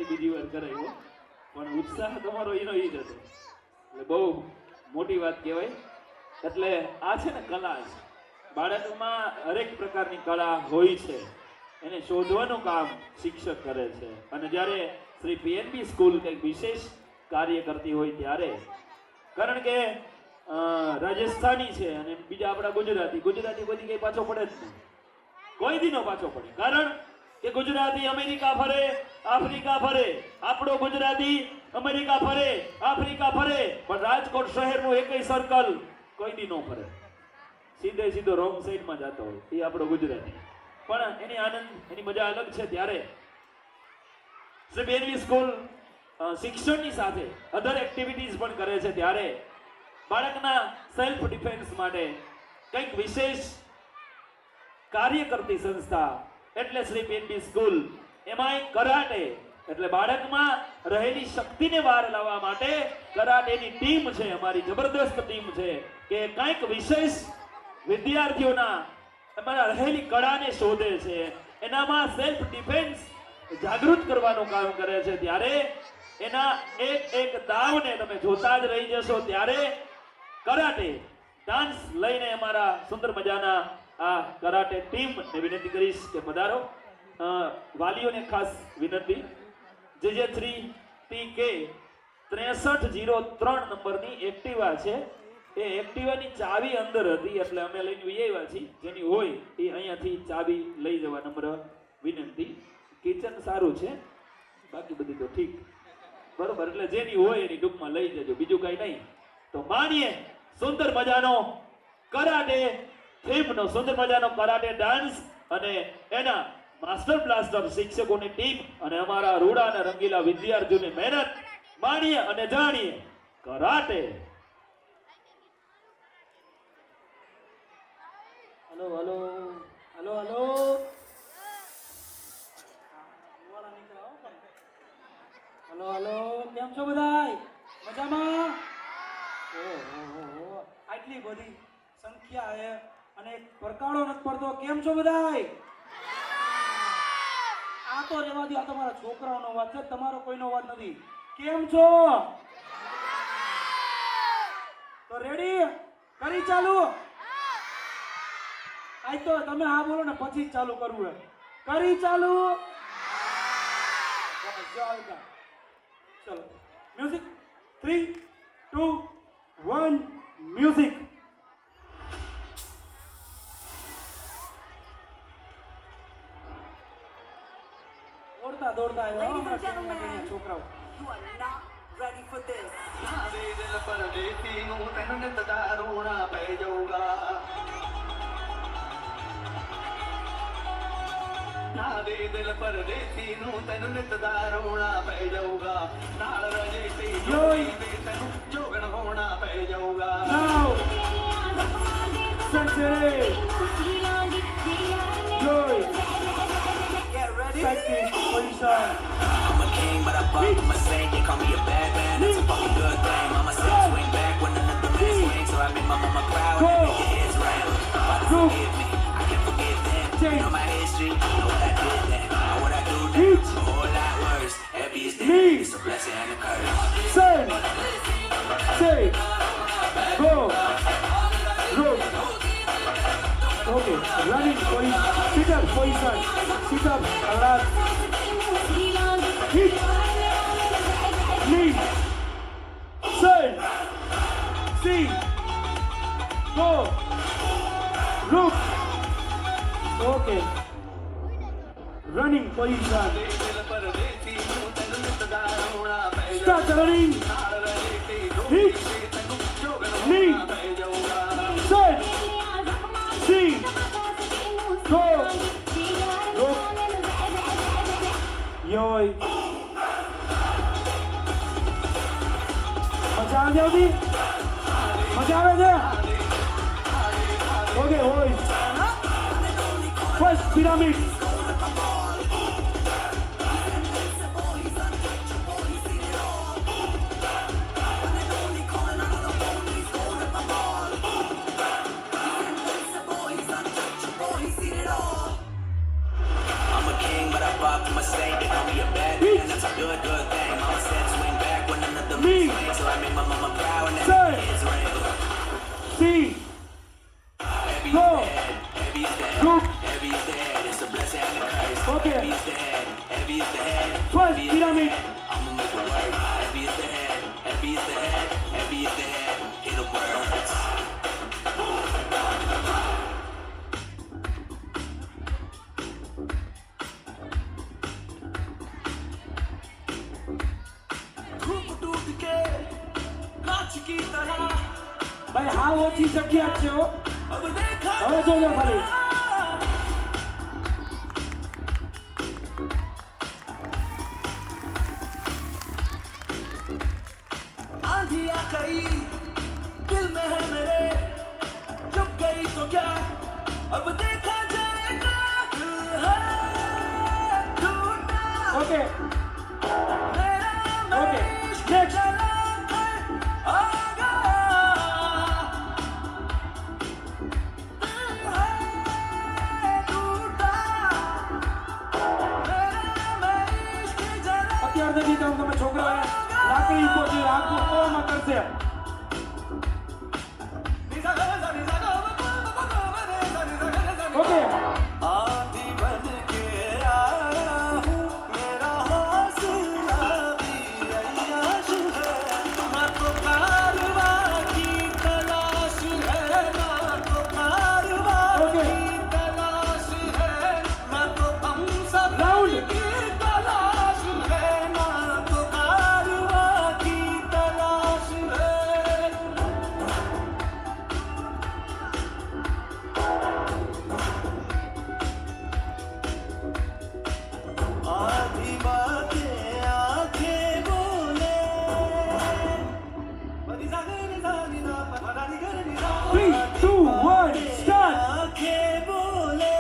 ફરીથી બીજી વાર કરાવ્યો, પણ ઉત્સાહ તમારો એનો એ જ હતો, એટલે બહુ મોટી વાત કહેવાય. એટલે આ છે ને કલા છે, બાળકમાં હરેક પ્રકારની કળા હોય છે, એને શોધવાનું કામ શિક્ષક કરે છે. અને જ્યારે શ્રી પીએનબી સ્કૂલ કંઈક વિશેષ કાર્ય કરતી હોય ત્યારે, કારણ કે રાજસ્થાની છે અને બીજા આપણા ગુજરાતી કોઈ કઈ પાછો પડે જ નહીં, કોઈ દી નો પાછો પડે. કારણ કે ગુજરાતી અમેરિકા ફરે, આફ્રિકા ફરે, આપણો ગુજરાતી અમેરિકા ફરે, આફ્રિકા ફરે, પણ રાજકોટ શહેરનું એકય સર્કલ કોઈ દી નો ફરે, સીધો રોંગ સાઈડમાં જતો હોય. એ આપણો ગુજરાતી, પણ એની આનંદ, એની મજા અલગ છે. ત્યારે શ્રી પીએનબી સ્કૂલ શિક્ષણની સાથે અધર એક્ટિવિટીઝ પણ કરે છે. ત્યારે બાળકના સેલ્ફ ડિફેન્સ માટે કંઈક વિશેષ કાર્ય કરતી સંસ્થા એટલે શ્રી પીએનબી સ્કૂલ. એમાંય કરાટે, એટલે બાળકમાં રહેલી શક્તિને બહાર લાવવા માટે કરાટેની ટીમ છે, અમારી જબરદસ્ત ટીમ છે, કે કંઈક વિશેષ વિદ્યાર્થીઓના એમાં રહેલી કળાને શોધે છે, એનામાં સેલ્ફ ડિફેન્સ જાગૃત કરવાનું કામ કરે છે. ત્યારે એના એક દાવને તમે જોતા જ રહી જશો. ત્યારે કરાટે ડાન્સ લઈને અમારા સુંદર મજાના આ કરાટે ટીમને વિનંતી કરીશ કે પધારો. વાલીઓને ખાસ વિનંતી, JJ3 PK 6303 નંબરની એક્ટિવા છે, એ એક્ટિવાની ચાવી અંદર હતી, એટલે અમે લઈને આવ્યા છીએ. જેની હોય એ અહીંયાથી ચાવી લઈ જવા નમ્ર વિનંતી. કિચન સારું છે, બાકી બધી તો ઠીક, બરોબર. એટલે જેની હોય એની ટૂંકમાં લઈ જજો, બીજું કઈ નહીં. તો માનીએ સુંદર મજાનો કરાટે થીમનો સુંદર મજાનો કરાટે ડાન્સ અને એના માસ્ટર બ્લાસ્ટર શિક્ષકોની ટીમ અને અમારા રૂડા અને રંગીલા વિદ્યાર્થીઓની મહેનત માણીએ અને જાણીએ karate. Hello hello hello hello, hello hello, કેમ છો બધાય? મજામાં? ઓહો, આટલી બધી સંખ્યા છે અને પરકાળો નથી પડતો. કેમ છો બધાય? આ તો રહેવા દો, આ તમારા છોકરાઓનો વાત છે, તમારો કોઈનો વાત નથી. કેમ છો? તો રેડી? કરી ચાલુ? આજ તો તમે હા બોલો ને પછી જ ચાલુ કરવું હે. કરી ચાલુ? ચલો મ્યુઝિક, 3 2 1 મ્યુઝિક. દોડતા આવ્યા છોકરાઓ. You are not ready for this. दिल परदेसी नू तेनू नित दा रोना पै जाऊगा नाल रजेती जो तेनू जोगन होना पै जाऊगा Now Century Joy Get ready. Second position. I'm a king, but I fuck my saint. They call me a bad man, that's a fucking good thing. Mama said swing back when another man swings, so I made my mama proud and make your heads ring. Father forgive me, I can forgive them. You know my history, know what I did then, know what I do now. A whole lot worse, happy is dead. It's a blessing and a curse. Sing, say, go, look. Okay, running position, sit up position, sit up, alert. Hit, lead, sing, sing, go, look. Okay, running position. दिल परदेसी नू तेनू नित दा रोना पै Start running. नाल रजेती Hit, तेनू जोगन lead, होना पै जाऊगा set, sing, go, look. Yoi. મજા આવે છે? મજા આવે છે? Okay, boys. First pyramid. I'm a king, but I fuck my saint. They call me a bad man, that's a good bus pyramid. I'ma make it work. Heavy is the head, heavy is the head, heavy is the head. Hit 'em words. धूप टूट के कांच की तरह ભાઈ હા ઓછી જગ્યા જ છે હો. अब देखा હવે જોજો ખાલી. आंधी आ गई दिल में है मेरे चुप गई तो क्या अब देखा जाएगा दिल है टूटा ઓકે मेरा ઓકે इश्क નેક્સ્ટ. जला कर आ गया दिल है टूटा मेरा इश्क जला અત્યાર સુધી તો તમે છોકરાઓએ લાકડી પહોંચી આખું કોમાં કરશે. ઓકે आंधी बन के आया हूँ मेरा हौसला भी अय्याश है ना तो कारवां की तलाश है ना तो कारवां ओके की तलाश है ना तो हम सब राउंड. की तलाश है ना तो कारवां की तलाश है आधी बातें आंखें बोले 3 2 1 સ્ટાર્ટ. आंखें बोले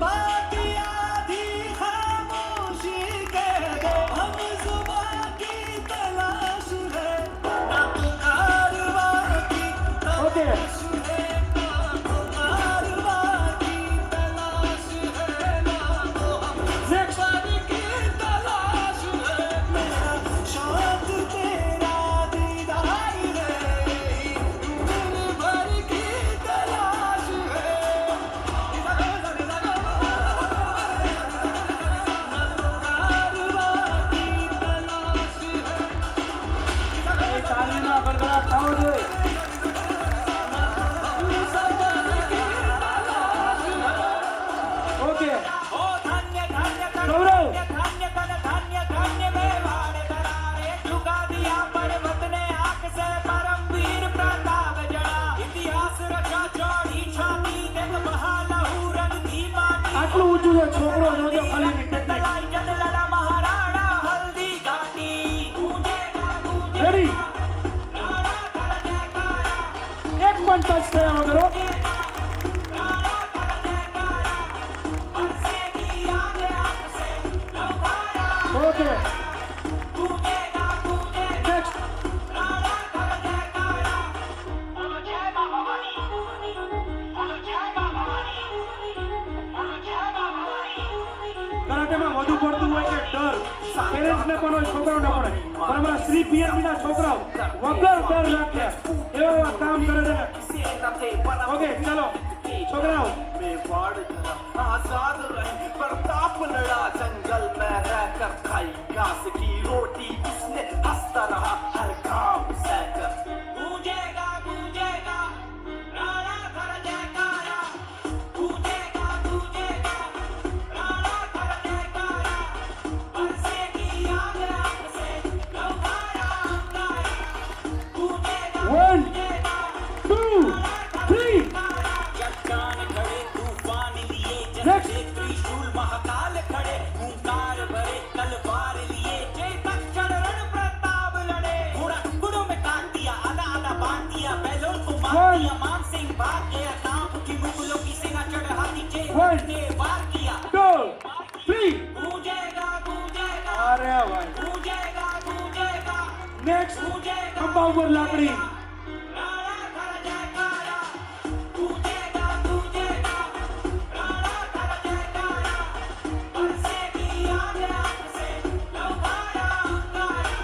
बात आधी खामोशी कह दो हम जुबान की तलाश है ना तो कारवां की ઓકે तलाश है ना तो कारवां की तलाश है ना तो हम નેક્સ્ટ. पानी की तलाश है मेरा शौक तेरा दीदार है दिल भर की तलाश है એ તાલીના ગડગડાટ થવો જોઈએ. ઓકે ओ धन्य धन्य ગૌરવ. धन्य धन्य धन्य धन्य मेवाड़ करारे झुका दिया पर्वत ने आंख से परमवीर प्रताप जड़ा इतिहास रचा चौड़ी छाती देख बहा लहू रंग दी माटी આટલું ઊંચું છે છોકરો જોજો ખાલી ટેકનિક. तलाई जद लड़ा महाराणा हल्दी घाटी गूंजेगा गूंजेगा રેડી नारा कर जयकारा એક પણ ટચ થયા વગર હો. नारा कर जयकारा बरसेगी आग आंख से लौकारा ઓકે गूंजेगा गूंजेगा નેક્સ્ટ. नारा कर जयकारा बोलो जय बाबा वाली बोलो जय बाबा वाली बोलो जय बाबा वाली કરાટેમાં વધુ પડતું હોય કે ડર. પેરેન્ટ્સને પણ હોય છોકરાઓને પણ હોય. પણ અમારા શ્રી પીએમસીના છોકરાઓ વગર ડર રાખ્યા એવા કામ કરે છે. ઓકે ચાલો છોકરાઓ मेवाड़ धरा आजाद रहे प्रताप लड़ा जंगल में रहकर खाई घास की रोटी उसने हंसता रहा हर काम सहकर गूंजेगा गूंजेगा नारा कर जयकारा गूंजेगा गूंजेगा नारा कर जयकारा बरसेगी आग आंख से लौकारा अंगारा गूंजेगा 1 2 3 चट्टान खड़े तूफान लिए Next. जैसे त्रिशूल महाकाल खड़े हुंकार भरे तलवार लिए जय तक्षण रण प्रताप लड़े घोड़ा टुकड़ों में काट दिया आधा आधा बांध दिया बैलों को मार One. दिया मान सिंह भाग गया सांप की मुगलों की सेना चढ़ हाथी जय One. ने वार किया 2 3 गूंजेगा गूंजेगा અરે ભાઈ गूंजेगा गूंजेगा નેક્સ્ટ गूंजेगा ખંભા ઉપર લાકડી. नारा कर जयकारा गूंजेगा गूंजेगा नारा कर जयकारा बरसेगी आग आंख से लौकारा अंगारा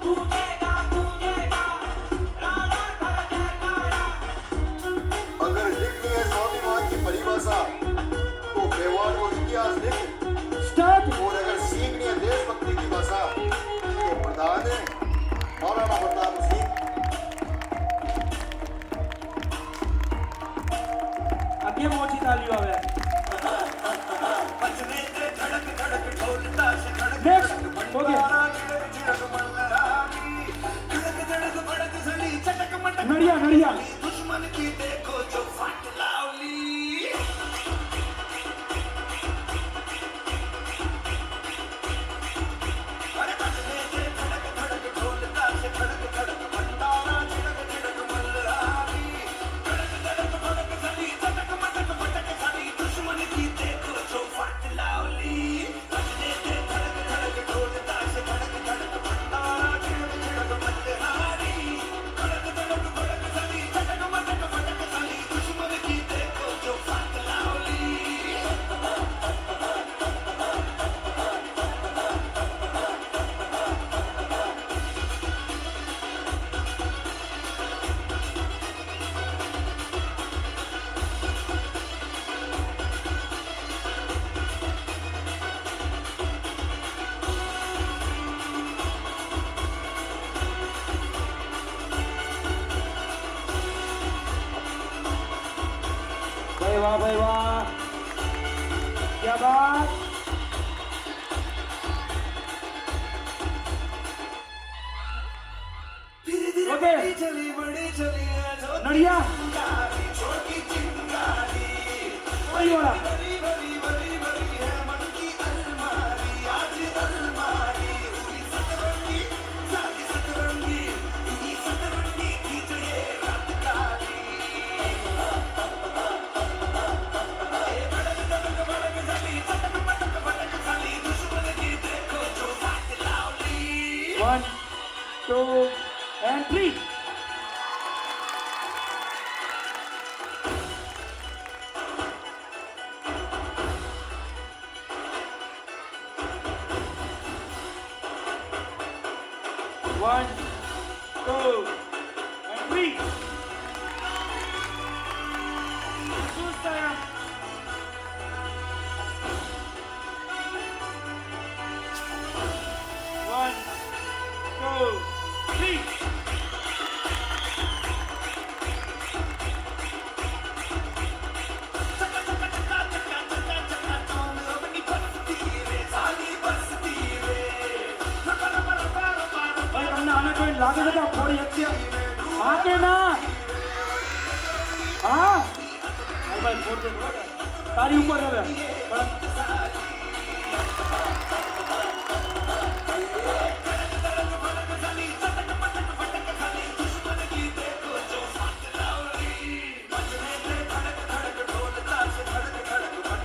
गूंजेगा गूंजेगा नारा कर जयकारा अगर हिटलर स्वाभिमान की परिभाषा तो मेवाड़ और इतिहास लिख સ્ટાર્ટ. और अगर सीखनी है देशभक्ति की નડિયા दुश्मन की देखो जो फट लावली अरे बजने से धड़क धड़क ढोलता से धड़क धड़क भंडारा छिड़क छिड़क मल्हारी धड़क धड़क भड़क सभी चटक मटक मटक सभी दुश्मन की देखो जो फट लावली बजने से धड़क धड़क ढोलता से धड़क धड़क भंडारा छिड़क छिड़क मल्हारी धड़क धड़क भड़क सभी चटक मटक मटक सभी दुश्मन की देखो जो फट लावली ભાઈ વાહ ક્યા બાત धीरे धीरे ओके। बड़ी चली है जो નડિયા चिंगारी छोटी चिंगारी કઈ વાળા बड़ी बड़ी बड़ी बड़ी है मन की अलमारी आज अलमारी हुई सतरंगी सारी सतरंगी हुई सतरंगी की जो ये रात काली ये भड़क धड़क भड़क सली चटक मटक भटक सली दुश्मन की देखो जो फट लावली 1 2 and 3 1 2 and 3 શું થયા One, two, three. ભાઈ તમને આને કોઈ લાગે છે કે આ ફોડી શકશે? હા કે ના? હા? ભાઈ ભાઈ ફોડ દે બરાબર. તારી ઉપર હવે બરાબર.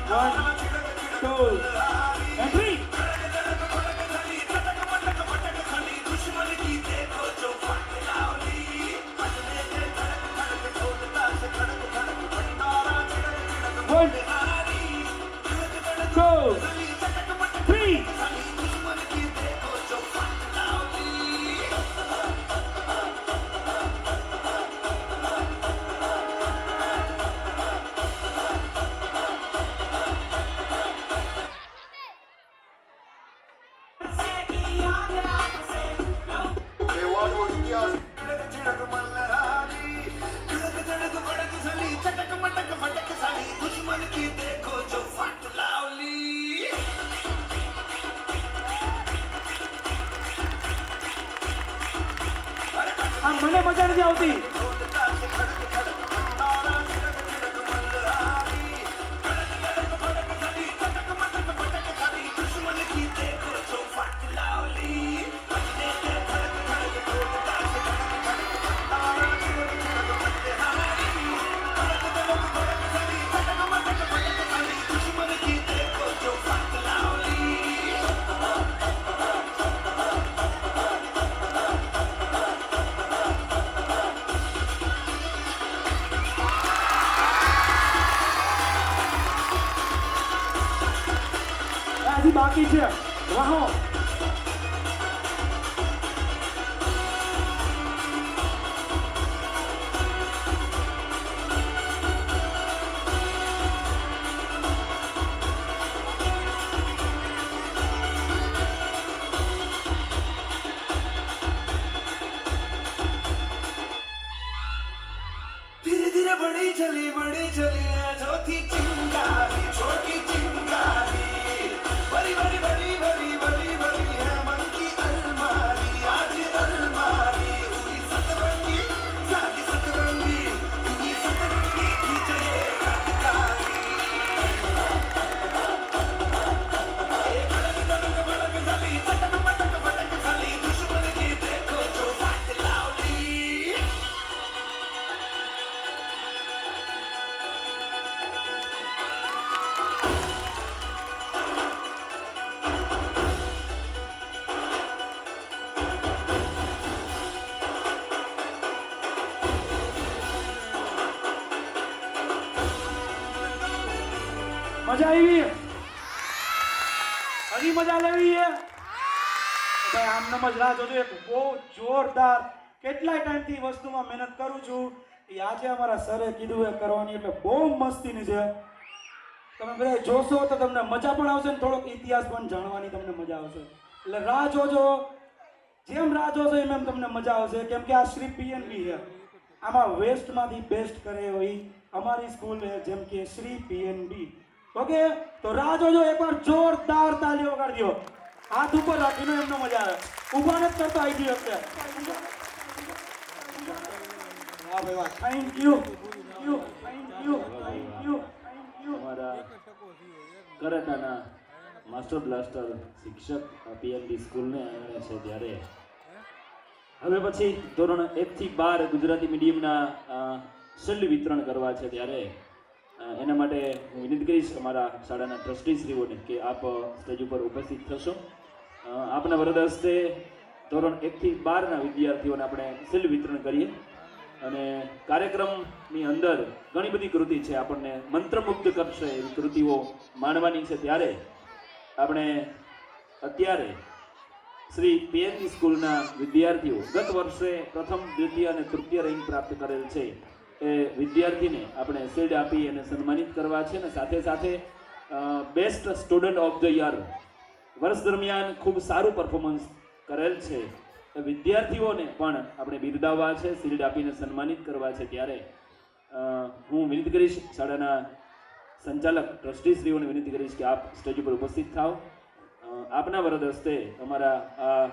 One, two, and three. One, two, three. તહેવારનો ઇતિહાસ दुश्मन की देखो जो फट लावली આ મને મજા નથી આવતી. दुश्मन की देखो जो फट लावली दुश्मन की देखो जो फट लावली હજી બાકી છે રાહો. धीरे धीरे बड़ी चली है जो थी चिंगारी छोटी चिंगारी बड़ी बड़ी बड़ी बड़ी बड़ी बड़ी મજા આવી હજી મજા લેવી છે ભાઈ આમ નમ જ રાહ જોજો એક બહુ જોરદાર કેટલાય ટાઈમથી વસ્તુમાં મહેનત કરું છું એ આજે અમારા સરે કીધું એ કરવાની એટલે બહુ મસ્તીની છે તમે બધા જોશો તો તમને મજા પણ આવશે ને થોડોક ઇતિહાસ પણ જાણવાની તમને મજા આવશે એટલે રાહ જોજો જેમ રાહ જોશો એમ તમને મજા આવશે કેમ કે આ શ્રી પીએનબી છે આમાં વેસ્ટમાંથી બેસ્ટ કરે એવી અમારી સ્કૂલ છે જેમ કે શ્રી પીએનબી ઓકે તો રાહ જોજો એકવાર જોરદાર તાલીઓ વગાડી દો હાથ ઉપર રાખીને એમનો મજા આવે ઊભા નથી કરતો આવી ગયો અત્યારે વાહ ભાઈ વાહ થેન્ક યુ અમારા કરાટાના માસ્ટર બ્લાસ્ટર શિક્ષક પીએનબી સ્કૂલને આંગણે છે ત્યારે હવે પછી ધોરણ 1 થી 12 ગુજરાતી મીડિયમના શિલ્ડ વિતરણ કરવા છે ત્યારે એના માટે હું વિનંતી કરીશ અમારા શાળાના ટ્રસ્ટીશ્રીઓને કે આપ સ્ટેજ ઉપર ઉપસ્થિત થશો આપના વરદ હસ્તે ધોરણ 1 થી 12ના વિદ્યાર્થીઓને આપણે શિલ્ડ વિતરણ કરીએ અને કાર્યક્રમની અંદર ઘણી બધી કૃતિ છે આપણને મંત્રમુગ્ધ કરશે એવી કૃતિઓ માણવાની છે ત્યારે આપણે અત્યારે શ્રી પીએનબી સ્કૂલના વિદ્યાર્થીઓ ગત વર્ષે પ્રથમ દ્વિતીય અને તૃતીય રેન્ક પ્રાપ્ત કરેલ છે એ વિદ્યાર્થીને આપણે શિલ્ડ આપી અને સન્માનિત કરવા છે અને સાથે સાથે best student of the year વર્ષ દરમિયાન ખૂબ સારું પરફોર્મન્સ કરેલ છે એ વિદ્યાર્થીઓને પણ આપણે બિરદાવવા છે શિલ્ડ આપીને સન્માનિત કરવા છે ત્યારે હું વિનંતી કરીશ શાળાના સંચાલક ટ્રસ્ટીશ્રીઓને વિનંતી કરીશ કે આપ સ્ટેજ ઉપર ઉપસ્થિત થાઓ આપના વરદ હસ્તે અમારા આ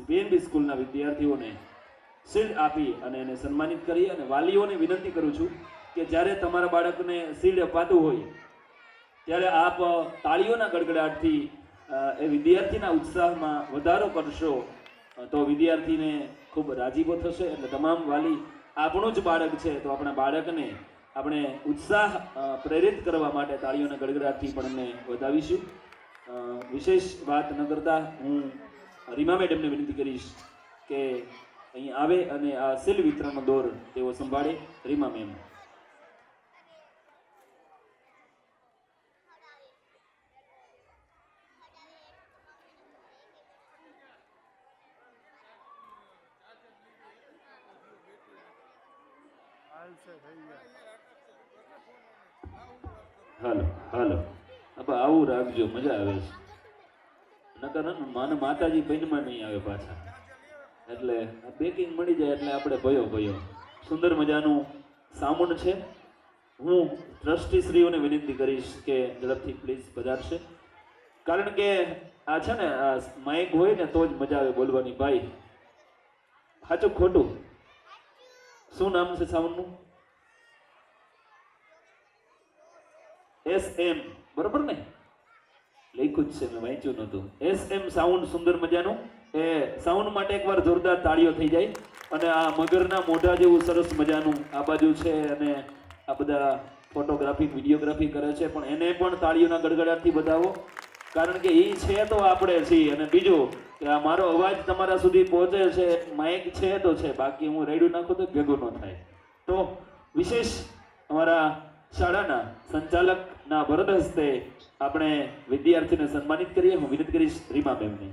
પીએનબી સ્કૂલના વિદ્યાર્થીઓને શિલ્ડ આપી અને એને સન્માનિત કરી અને વાલીઓને વિનંતી કરું છું કે જ્યારે તમારા બાળકને શિલ્ડ અપાતું હોય ત્યારે આપ તાળીઓના ગડગડાટથી એ વિદ્યાર્થીના ઉત્સાહમાં વધારો કરશો તો વિદ્યાર્થીને ખૂબ રાજીપો થશે એટલે તમામ વાલી આપણું જ બાળક છે તો આપણા બાળકને આપણે ઉત્સાહ પ્રેરિત કરવા માટે તાળીઓના ગડગડાટથી પણ એમને વધાવીશું વિશેષ વાત ન કરતા હું રીમા મેડમને વિનંતી કરીશ કે અહીં આવે અને આ શિલ્ડ વિતરણનો દોર તેઓ સંભાળે રીમા મેમ હાલો હાલો હવે આવું રાખજો મજા આવે છે નકર માને માતાજી પૈનમાં નહીં આવે પાછા એટલે આ બેકિંગ મળી જાય એટલે આપણે ભયો સુંદર મજાનું સાઉન્ડ છે હું ટ્રસ્ટીશ્રીઓને વિનંતી કરીશ કે ઝડપથી પ્લીઝ પધારશે કારણ કે આ છે ને આ માઇક હોય ને તો જ મજા આવે બોલવાની ભાઈ સાચું ખોટું શું નામ છે સાઉન્ડનું SM બરોબર ને લખ્યું જ છે મેં વાંચ્યું નહોતું SM સાઉન્ડ સુંદર મજાનું એ સાઉન્ડ માટે એકવાર જોરદાર તાળીઓ થઈ જાય અને આ મગરના મોઢા જેવું સરસ મજાનું આ બાજુ છે અને આ બધા ફોટોગ્રાફી વિડીયોગ્રાફી કરે છે પણ એને પણ તાળીઓના ગડગડાટથી બતાવો કારણ કે એ છે તો આપણે છીએ અને બીજું કે આ મારો અવાજ તમારા સુધી પહોંચે છે માઇક છે તો છે બાકી હું રેડું નાખું તો ભેગું ન થાય તો વિશેષ અમારા શાળાના સંચાલકના વરદ હસ્તે આપણે વિદ્યાર્થીને સન્માનિત કરીએ હું વિનંતી કરીશ રીમા મેમને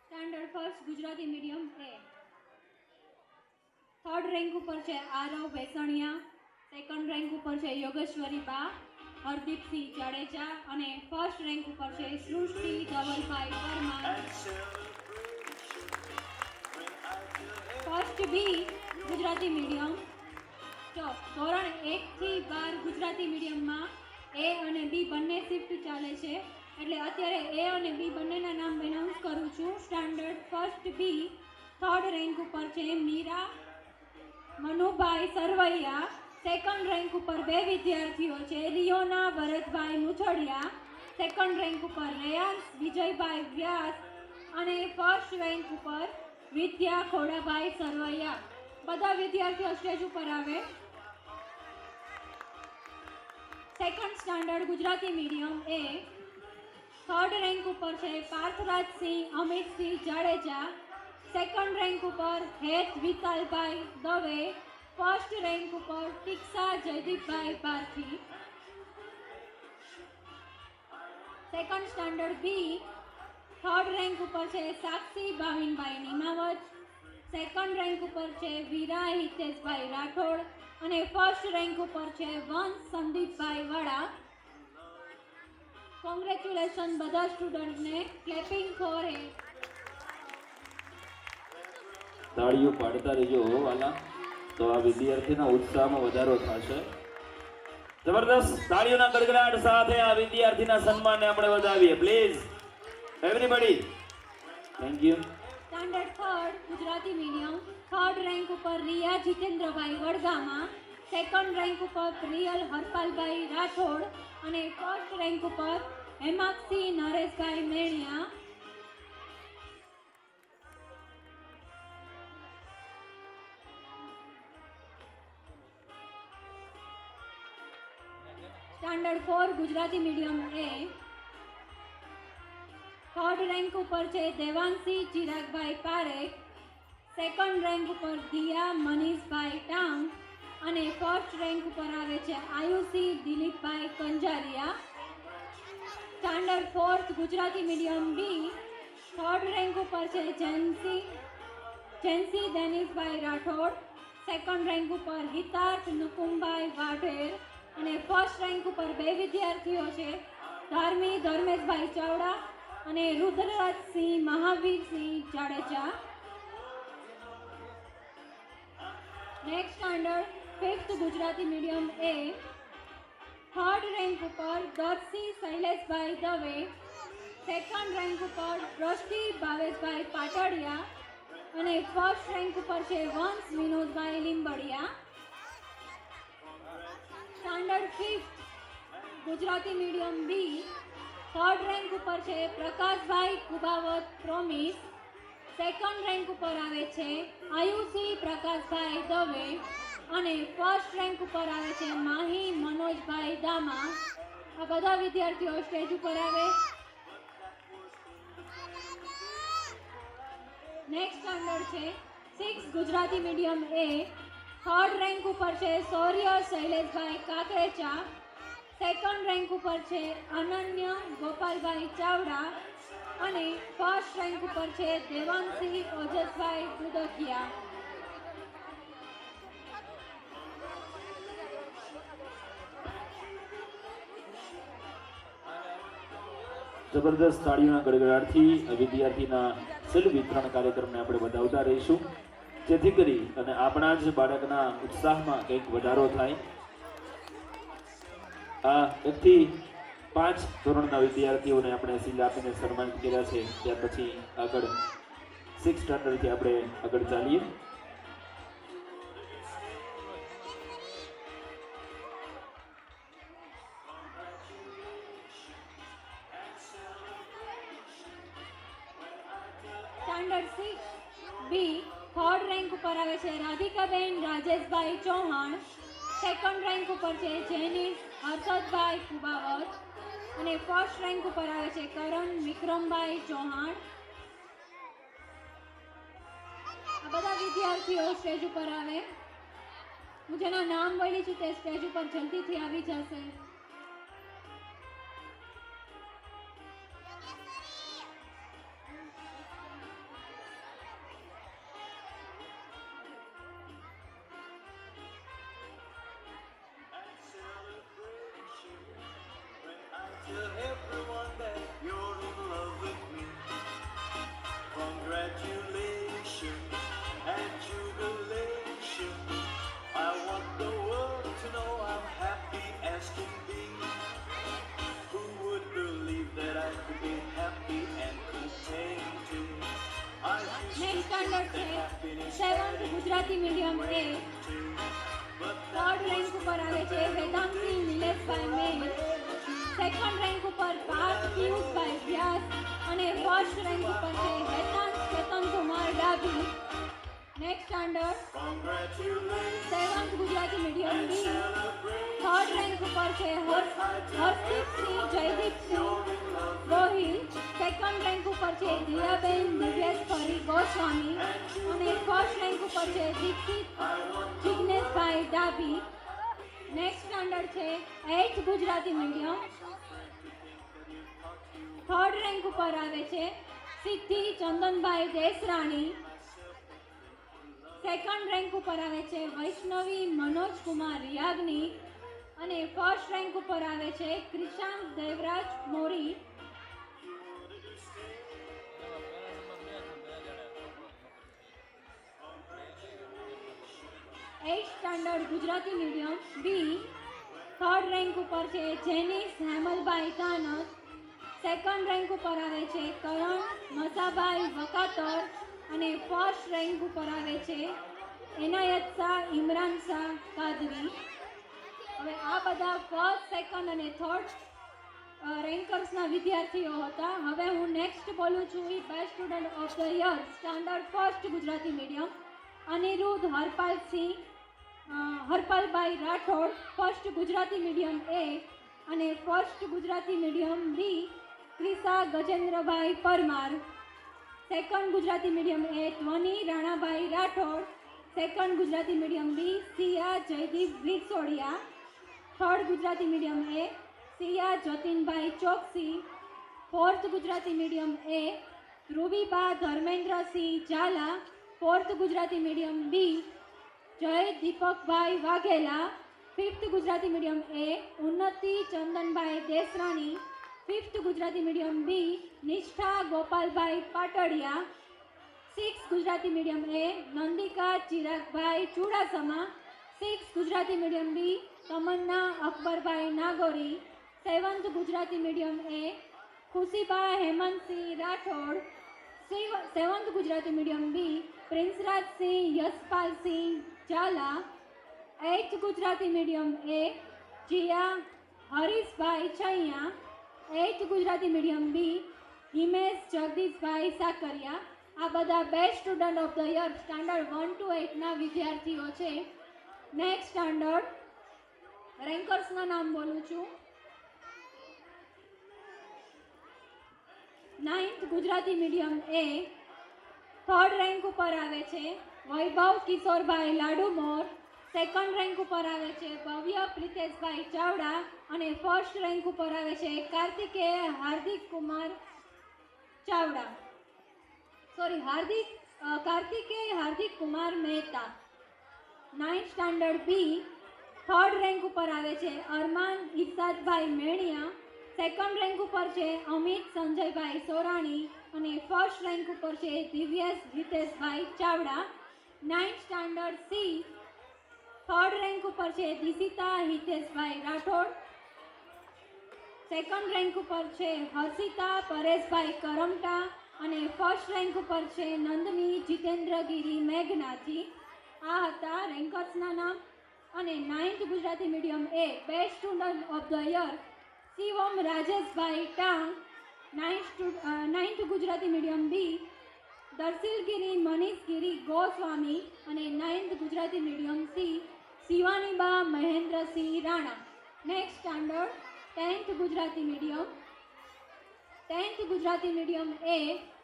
standard first Gujarati medium A third rank ઉપર છે આરવ વેસણિયા સેકન્ડ રેન્ક ઉપર છે યોગેશ્વરી બા હરદીપસિંહ જાડેજા અને ફર્સ્ટ રેન્ક ઉપર છે સૃષ્ટિ ધવલભાઈ પરમાર ફર્સ્ટ બી ગુજરાતી મીડિયમ ધોરણ 1 થી 12 ગુજરાતી મીડિયમમાં એ અને બી બંને શિફ્ટ ચાલે છે એટલે અત્યારે એ અને બી બંનેના નામ એનાઉન્સ કરું છું સ્ટાન્ડર્ડ ફર્સ્ટ બી થર્ડ રેન્ક ઉપર છે મીરા મનુભાઈ સરવૈયા સેકન્ડ રેન્ક ઉપર બે વિદ્યાર્થીઓ છે રિયોના ભરતભાઈ મુછડિયા સેકન્ડ રેન્ક ઉપર રેયાંશ વિજયભાઈ વ્યાસ અને ફર્સ્ટ રેન્ક ઉપર વિદ્યા ખોડાભાઈ સરવૈયા બધા વિદ્યાર્થીઓ સ્ટેજ ઉપર આવે second standard Gujarati medium A third rank ઉપર છે પાર્થરાજસિંહ અમિતસિંહ જાડેજા સેકન્ડ રેન્ક ઉપર હેત વિશાલભાઈ દવે, ફર્સ્ટ રેન્ક ઉપર ટીક્ષા જયદીપભાઈ ભારતી. સેકન્ડ સ્ટાન્ડર્ડ બી થર્ડ રેન્ક ઉપર છે સાક્ષી ભાવિનભાઈ નિમાવત, સેકન્ડ રેન્ક ઉપર છે વીરા હિતેશભાઈ રાઠોડ અને ફર્સ્ટ રેન્ક ઉપર છે વંશ સંદીપભાઈ વડા. કોંગ્રેચ્યુલેશન બધા સ્ટુડન્ટને. ક્લેપિંગ ફોર હેડ. તાળીઓ પાડતા રહેજો હો વાલા, તો આ વિદ્યાર્થીના ઉત્સાહમાં વધારો થશે. જબરદસ્ત તાળીઓના ગડગડાટ સાથે આ વિદ્યાર્થીના સન્માનને આપણે વધાવીએ please everybody. Thank you. Standard third Gujarati medium third rank ઉપર રિયા જીતેન્દ્રભાઈ વડગામા, સેકન્ડ રેન્ક ઉપર પ્રિયલ હરપાલભાઈ રાઠોડ અને ફર્સ્ટ રેન્ક ઉપર Hemakshi Nareshbhai Meniya. Standard four Gujarati medium A third rank ઉપર છે દેવાંશી ચિરાગભાઈ પારેખ, સેકન્ડ રેન્ક ઉપર દિયા મનીષભાઈ ટાંગ અને ફર્સ્ટ રેન્ક ઉપર આવે છે Ayushi Dilipbhai Kanjariya. Standard fourth Gujarati medium B third rank ઉપર છે જેન્સી દેનિશભાઈ રાઠોડ, સેકન્ડ રેન્ક ઉપર હિતાર્થ નુકુમભાઈ વાઢેર અને ફર્સ્ટ રેન્ક ઉપર બે વિદ્યાર્થીઓ છે ધાર્મી ધર્મેશભાઈ ચાવડા અને Rudrarajsinh Mahavirsinh Jadeja. Next standard fifth Gujarati medium A third rank ઉપર દર્શી શૈલેષભાઈ દવે, સેકન્ડ રેન્ક ઉપર દ્રષ્ટિ ભાવેશભાઈ પાટડિયા અને ફર્સ્ટ રેન્ક ઉપર છે Vansh Vinodbhai Limbadiya. Standard fifth Gujarati medium B third rank ઉપર છે Prakashbhai Kubavat Promise, second rank ઉપર આવે છે આયુષી પ્રકાશભાઈ દવે અને ફર્સ્ટ રેન્ક ઉપર આવે છે માહી મનોજભાઈ દામા. આ બધા વિદ્યાર્થીઓ સ્ટેજ ઉપર આવે. નેક્સ્ટ સ્ટાન્ડર્ડ છે six Gujarati medium A third rank ઉપર છે શૌર્ય શૈલેષભાઈ કાકરેચા, સેકન્ડ રેન્ક ઉપર છે અનન્ય ગોપાલભાઈ ચાવડા અને ફર્સ્ટ રેન્ક ઉપર છે દેવાંશી ઓજસભાઈ દુદકિયા. જબરદસ્ત તાળીઓના ગડગડાટથી વિદ્યાર્થીના શિલ્પ વિતરણ કાર્યક્રમને આપણે વધાવતા રહીશું, જેથી કરી અને આપણા જ બાળકના ઉત્સાહમાં કંઈક વધારો થાય. આ 1 થી 5 ધોરણના વિદ્યાર્થીઓને આપણે શિલ્પ આપીને સન્માનિત કર્યા છે. ત્યાર પછી આગળ 6 સ્ટાન્ડર્ડથી આપણે આગળ ચાલીએ. સ્ટાન્ડર્ડ 6 બી થર્ડ રેન્ક ઉપર આવે છે રાધિકાબેન રાજેશભાઈ ચૌહાણ, સેકન્ડ રેન્ક ઉપર છે જેનિસ હર્ષદભાઈ કુબાવત અને ફર્સ્ટ રેન્ક ઉપર આવે છે કરણ વિક્રમભાઈ ચૌહાણ. આ બધા વિદ્યાર્થીઓ સ્ટેજ ઉપર આવે. હું જેના નામ બોલી છું તે સ્ટેજ ઉપર જલ્દીથી આવી જશે. Tell everyone that you're in love with me. Congratulations and jubilation. I want the world to know I'm happy as can be. Who would believe that I could be happy and contagious? I used next to standard think છે that happiness seventh Gujarati medium A third rank ઉપર આવે છે વેદાંતી નિલેશભાઈ મેન, second rank ઉપર પાર્થ પિયુષભાઈ વ્યાસ અને first rank ઉપર છે Hetansh Ketan Kumar Dabhi. Next standard seventh Gujarati medium B third rank ઉપર છે હર્ષદીપસિંહ જયદીપસિંહ ગોહિલ, સેકન્ડ રેન્ક ઉપર છે દિયાબેન દિવ્યેશ્વરી ગોસ્વામી અને ફર્સ્ટ રેન્ક ઉપર છે દીક્ષિત જિગ્નેશભાઈ ડાભી. નેક્સ્ટ સ્ટાન્ડર્ડ છે 8th Gujarati medium. Third rank ઉપર આવે છે સિદ્ધિ ચંદનભાઈ દેસરાણી. સેકન્ડ રેન્ક ઉપર આવે છે વૈષ્ણવી મનોજ કુમાર યાજ્ઞિક. અને ફર્સ્ટ રેન્ક ઉપર આવે છે ક્રિશાંત દેવરાજ મોરી. Eighth standard Gujarati medium B. Third rank ઉપર છે જેનિસ હેમલભાઈ કાનત. સેકન્ડ રેન્ક ઉપર આવે છે કરણ મસાભાઈ વકાતર. અને ફર્સ્ટ રેન્ક ઉપર આવે છે એનાયત શાહ ઇમરાન શાહ કાદરી. હવે આ બધા ફર્સ્ટ સેકન્ડ અને થર્ડ રેન્કર્સના વિદ્યાર્થીઓ હતા. હવે હું નેક્સ્ટ બોલું છું એ best student of the year standard first Gujarati medium Anirudh Harpalbhai Rathod. First Gujarati medium A. અને first Gujarati medium B Krisha Gajendrabhai Parmar. Second Gujarati medium A Dhvani Ranabhai Rathod. Second Gujarati medium B Siya Jaydeep Virsodiya. Third Gujarati medium A Siya Jatinbhai Choksi. Fourth Gujarati medium A Dhruviba Dharmendrasinh Jhala. Fourth Gujarati medium બી જય દીપકભાઈ વાઘેલા. ફિફ્થ ગુજરાતી મીડિયમ એ ઉન્નતિ ચંદનભાઈ દેસરાણી. Fifth Gujarati medium બી નિષ્ઠા ગોપાલભાઈ Patadia. Six Gujarati medium એ નંદિકા ચિરાગભાઈ Chudasama. Six Gujarati medium બી તમન્ના Akbarbhai Nagori. Seventh Gujarati medium એ ખુશીબા Hemantsinh Rathod. Seventh Gujarati medium બી પ્રિન્સરાજસિંહ Yashpalsinh Jhala. Eighth Gujarati medium એ જીયા હરીશભાઈ છૈયા. Eighth Gujarati medium બી હિમેશ જગદીશભાઈ સાકરિયા. આ બધા best student of the year standard 1 to 8ના વિદ્યાર્થીઓ છે. Next standard રેન્કર્સના નામ બોલું છું. 9th Gujarati medium A. Third rank ઉપર આવે છે વૈભવ કિશોરભાઈ લાડુમોર. સેકન્ડ રેન્ક ઉપર આવે છે ભવ્ય પ્રિતેશભાઈ ચાવડા. અને ફર્સ્ટ રેન્ક ઉપર આવે છે કાર્તિકેય હાર્દિક કુમાર ચાવડા. કાર્તિકેય હાર્દિક કુમાર મહેતા. 9th સ્ટાન્ડર્ડ બી. થર્ડ રેન્ક ઉપર આવે છે અરમાન ઇરશાદભાઈ મેણિયા. સેકન્ડ રેન્ક ઉપર છે અમિત સંજયભાઈ સોરાણી. અને ફર્સ્ટ રેન્ક ઉપર છે Divyesh Hiteshbhai Chavda. 9th standard C. Third rank ઉપર છે દિશિતા હિતેશભાઈ રાઠોડ. સેકન્ડ રેન્ક ઉપર છે હર્ષિતા પરેશભાઈ કરમટા. અને ફર્સ્ટ રેન્ક ઉપર છે નંદની જીતેન્દ્રગીરી મેઘનાથી. આ હતા રેન્કર્સના નામ. અને 9th Gujarati medium A best student of the year Shivam Rajeshbhai Tang. 9th Gujarati medium B Darshilgiri Manishgiri Goswami. અને 9th Gujarati medium C Shivaniba Mahendrasinh Rana. Next standard 10th Gujarati medium. 10th Gujarati medium A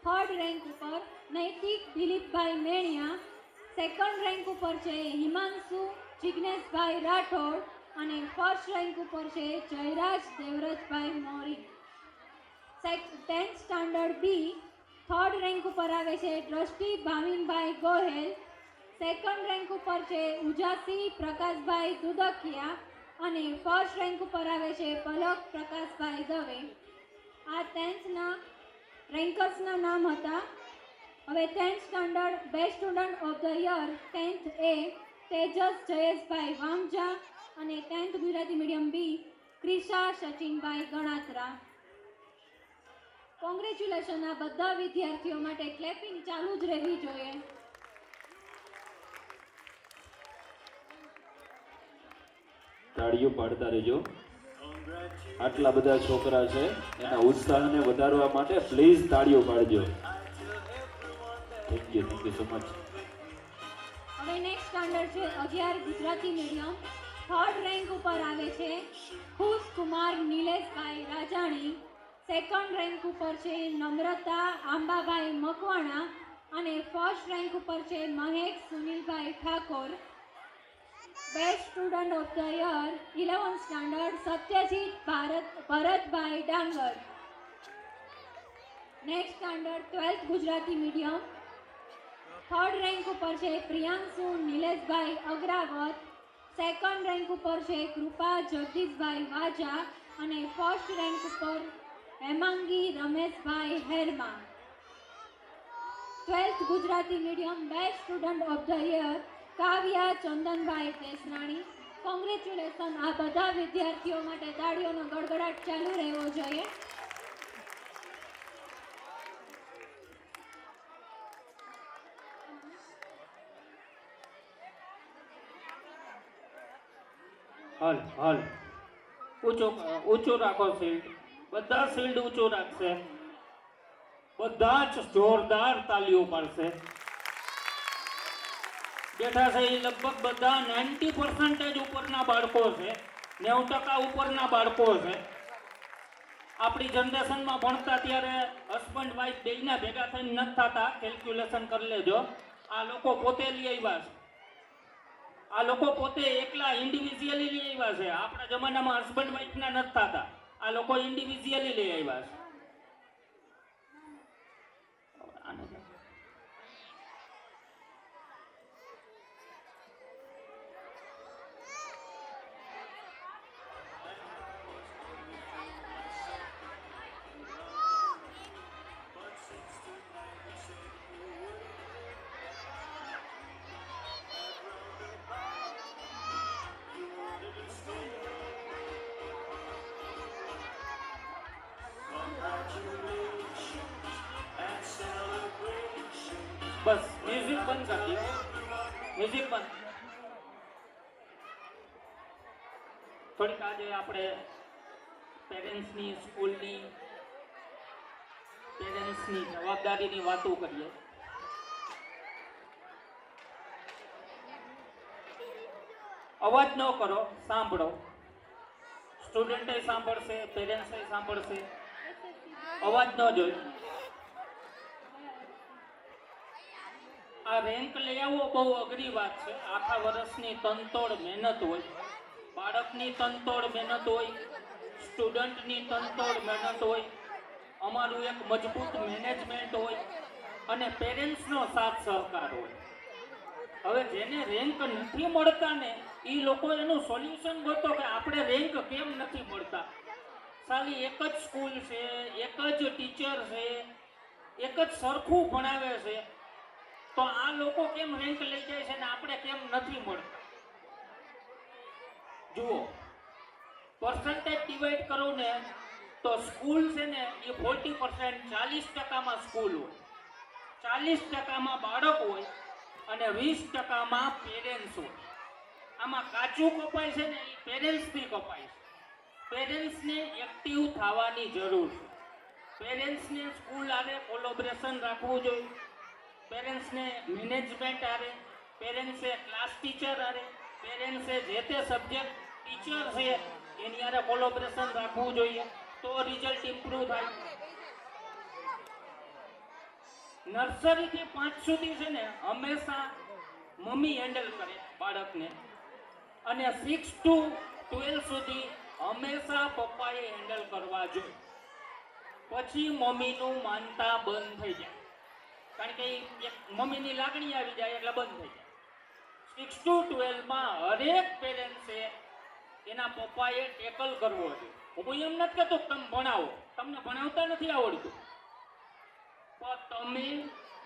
third rank ઉપર નૈતિક દિલીપભાઈ મેણિયા. સેકન્ડ રેન્ક ઉપર છે હિમાંશુ જિગ્નેશભાઈ રાઠોડ. અને ફર્સ્ટ રેન્ક ઉપર છે જયરાજ દેવરાજભાઈ મોરી. 10th સ્ટાન્ડર્ડ બી. થર્ડ રેન્ક ઉપર આવે છે ટ્રસ્ટી ભાવિનભાઈ ગોહેલ. સેકન્ડ રેન્ક ઉપર છે ઉજાસી પ્રકાશભાઈ દુધકિયા. અને ફર્સ્ટ રેન્ક ઉપર આવે છે પલક પ્રકાશભાઈ દવે. આ 10thના રેન્કર્સના નામ હતા. હવે 10th standard best student of the year 10th એ તેજસ જયેશભાઈ વામજા. અને 10th Gujarati medium B Krisha સચિનભાઈ Ganatra. Congratulation આ બધા વિદ્યાર્થીઓ માટે. ક્લેપિંગ ચાલુ જ રહેવી જોઈએ. તાળીઓ પાડતા રહેજો. આટલા બધા છોકરા છે એના ઉત્સાહને વધારવા માટે પ્લીઝ તાળીઓ પાડજો. Thank you so much. હવે નેક્સ્ટ સ્ટાન્ડર્ડ છે 11 ગુજરાતી મીડિયમ. થર્ડ રેન્ક ઉપર આવે છે ખુશ કુમાર નિલેશભાઈ રાજાણી. સેકન્ડ રેન્ક ઉપર છે નમ્રતા આંબાભાઈ મકવાણા. અને ફર્સ્ટ રેન્ક ઉપર છે Mahek Sunilbhai Thakor. Best student of the year 11th standard Satyajit Bharatbhai Dangar. Next standard 12th Gujarati medium. Third rank ઉપર છે પ્રિયાંશુ નિલેશભાઈ અગ્રાવત. સેકન્ડ રેન્ક ઉપર છે કૃપા જગદીશભાઈ વાજા અને ફર્સ્ટ રેન્ક ઉપર Hemangi Rameshbhai Herma. 12th Gujarati medium best student of the year Kavya Chandanbhai Desrani. Congratulation આ બધા વિદ્યાર્થીઓ માટે તાળીઓનો ગડગડાટ ચાલુ રહેવો જોઈએ. હાલ હાલ ઊંચું રાખો શિલ્ડ. બધા શિલ્ડ ઊંચું રાખશે. બધા જ જોરદાર તાલીઓ પાડશે. બેઠા છે એ લગભગ બધા 90% ઉપરના બાળકો છે, 90% ઉપરના બાળકો છે. આપણી જનરેશનમાં ભણતા ત્યારે હસબન્ડ વાઈફ બેયના ભેગા થઈને નથી થતા. કેલ્ક્યુલેશન કરી લેજો. આ લોકો પોતે લઈ આવ્યા છે. આ લોકો પોતે એકલા ઇન્ડિવિજ્યુઅલી લઈ આવ્યા છે. આપણા જમાનામાં હસબન્ડ વાઈફના નથી થતા. આ લોકો ઇન્ડિવિજ્યુઅલી લઈ આવ્યા છે. બસ મ્યુઝિક બંધ કરી દો. મ્યુઝિક બંધ. થોડીક આજે આપણે પેરેન્ટ્સની, સ્કૂલની, પેરેન્ટ્સની જવાબદારીની વાતો કરીએ. અવાજ ન કરો, સાંભળો. સ્ટુડન્ટે સાંભળશે, પેરેન્ટ્સે સાંભળશે. અવાજ ન જોઈ. આ રેન્ક લઈ આવવો બહુ અઘરી વાત છે. આખા વર્ષની તનતોડ મહેનત હોય. બાળકની તનતોડ મહેનત હોય, સ્ટુડન્ટની તનતોડ મહેનત હોય, અમારું એક મજબૂત મેનેજમેન્ટ હોય અને પેરેન્ટ્સનો સાથ સહકાર હોય. હવે જેને રેન્ક નથી મળતા ને એ લોકો એનું સોલ્યુશન ગોતો કે આપણે રેન્ક કેમ નથી મળતા. સાલી એક જ સ્કૂલ છે, એક જ ટીચર છે, એક જ સરખું ભણાવે છે, તો આ લોકો કેમ રેન્ક લઈ જાય છે ને આપણે કેમ નથી મળતા? જુઓ, પર્સન્ટેજ ડિવાઈડ કરો ને તો સ્કૂલ છે ને એ 40%, 40%માં સ્કૂલ હોય, 40%માં બાળક હોય અને 20%માં પેરેન્ટ્સ હોય. આમાં કાચું કપાય છે ને એ પેરેન્ટ્સથી કપાય છે. પેરેન્ટ્સને એક્ટિવ થવાની જરૂર છે. પેરેન્ટ્સને સ્કૂલ આરે કોલોબરેશન રાખવું જોઈએ. પેરેન્ટ્સને મેનેજમેન્ટ આરે, પેરેન્ટ્સે ક્લાસ ટીચર આરે, પેરેન્ટ્સે જે તે સબ્જેક્ટ ટીચર છે એની આરે કોલોબરેશન રાખવું જોઈએ, તો રિઝલ્ટ ઇમ્પ્રૂવ થાય. નર્સરીથી 5 સુધી છે ને હંમેશા મમ્મી હેન્ડલ કરે બાળકને અને 6 to 12 સુધી હંમેશા પપ્પાએ હેન્ડલ કરવા જોઈએ. પછી મમ્મીનું માનતા બંધ થઈ જાય, કારણ કે એક મમ્મીની લાગણી આવી જાય એટલે બંધ થઈ જાય. 6 to 12માં હરેક પેરેન્ટ્સે એના પપ્પાએ ટેકલ કરવો જોઈએ. હું એમ નથી કહેતો તમે ભણાવો, તમને ભણાવતા નથી આવડતું, પણ તમે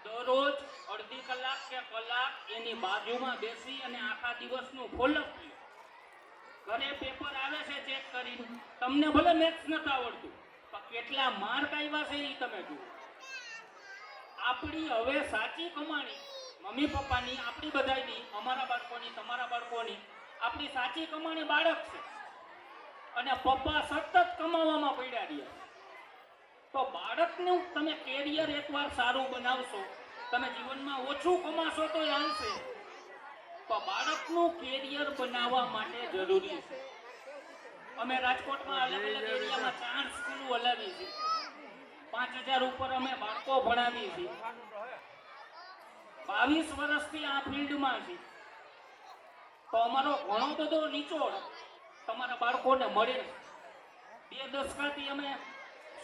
દરરોજ અડધી કલાક કે કલાક એની બાજુમાં બેસી અને આખા દિવસનું ફોલોઅપ લો. ઘરે પેપર આવે છે ચેક કરીને, તમને ભલે મેથ્સ નથી આવડતું પણ કેટલા માર્ક આવ્યા છે એ તમે જુઓ. આપણી હવે સાચી કમાણી મમ્મી પપ્પાની, આપણી બધાની, અમારા બાળકોની, તમારા બાળકોની, આપણી સાચી કમાણી બાળક છે અને પપ્પા સતત કમાવામાં પડ્યા રહ્યા. તો બાળકનું તમે કેરિયર એકવાર સારું બનાવશો, તમે જીવનમાં ઓછું કમાશો તો એ હાલશે, તો બાળકનું કેરિયર બનાવવા માટે જરૂરી છે. અમે રાજકોટમાં અલગ અલગ એરિયામાં 4 સ્કૂલો હલાવી છે. 5000 ઉપર અમે બાળકો ભણાવીએ છીએ. 22 વર્ષથી આ ફિલ્ડમાં છે, તો અમારો ઘણો બધો નિચોડ તમારા બાળકોને મળે છે. 2 દશકાથી અમે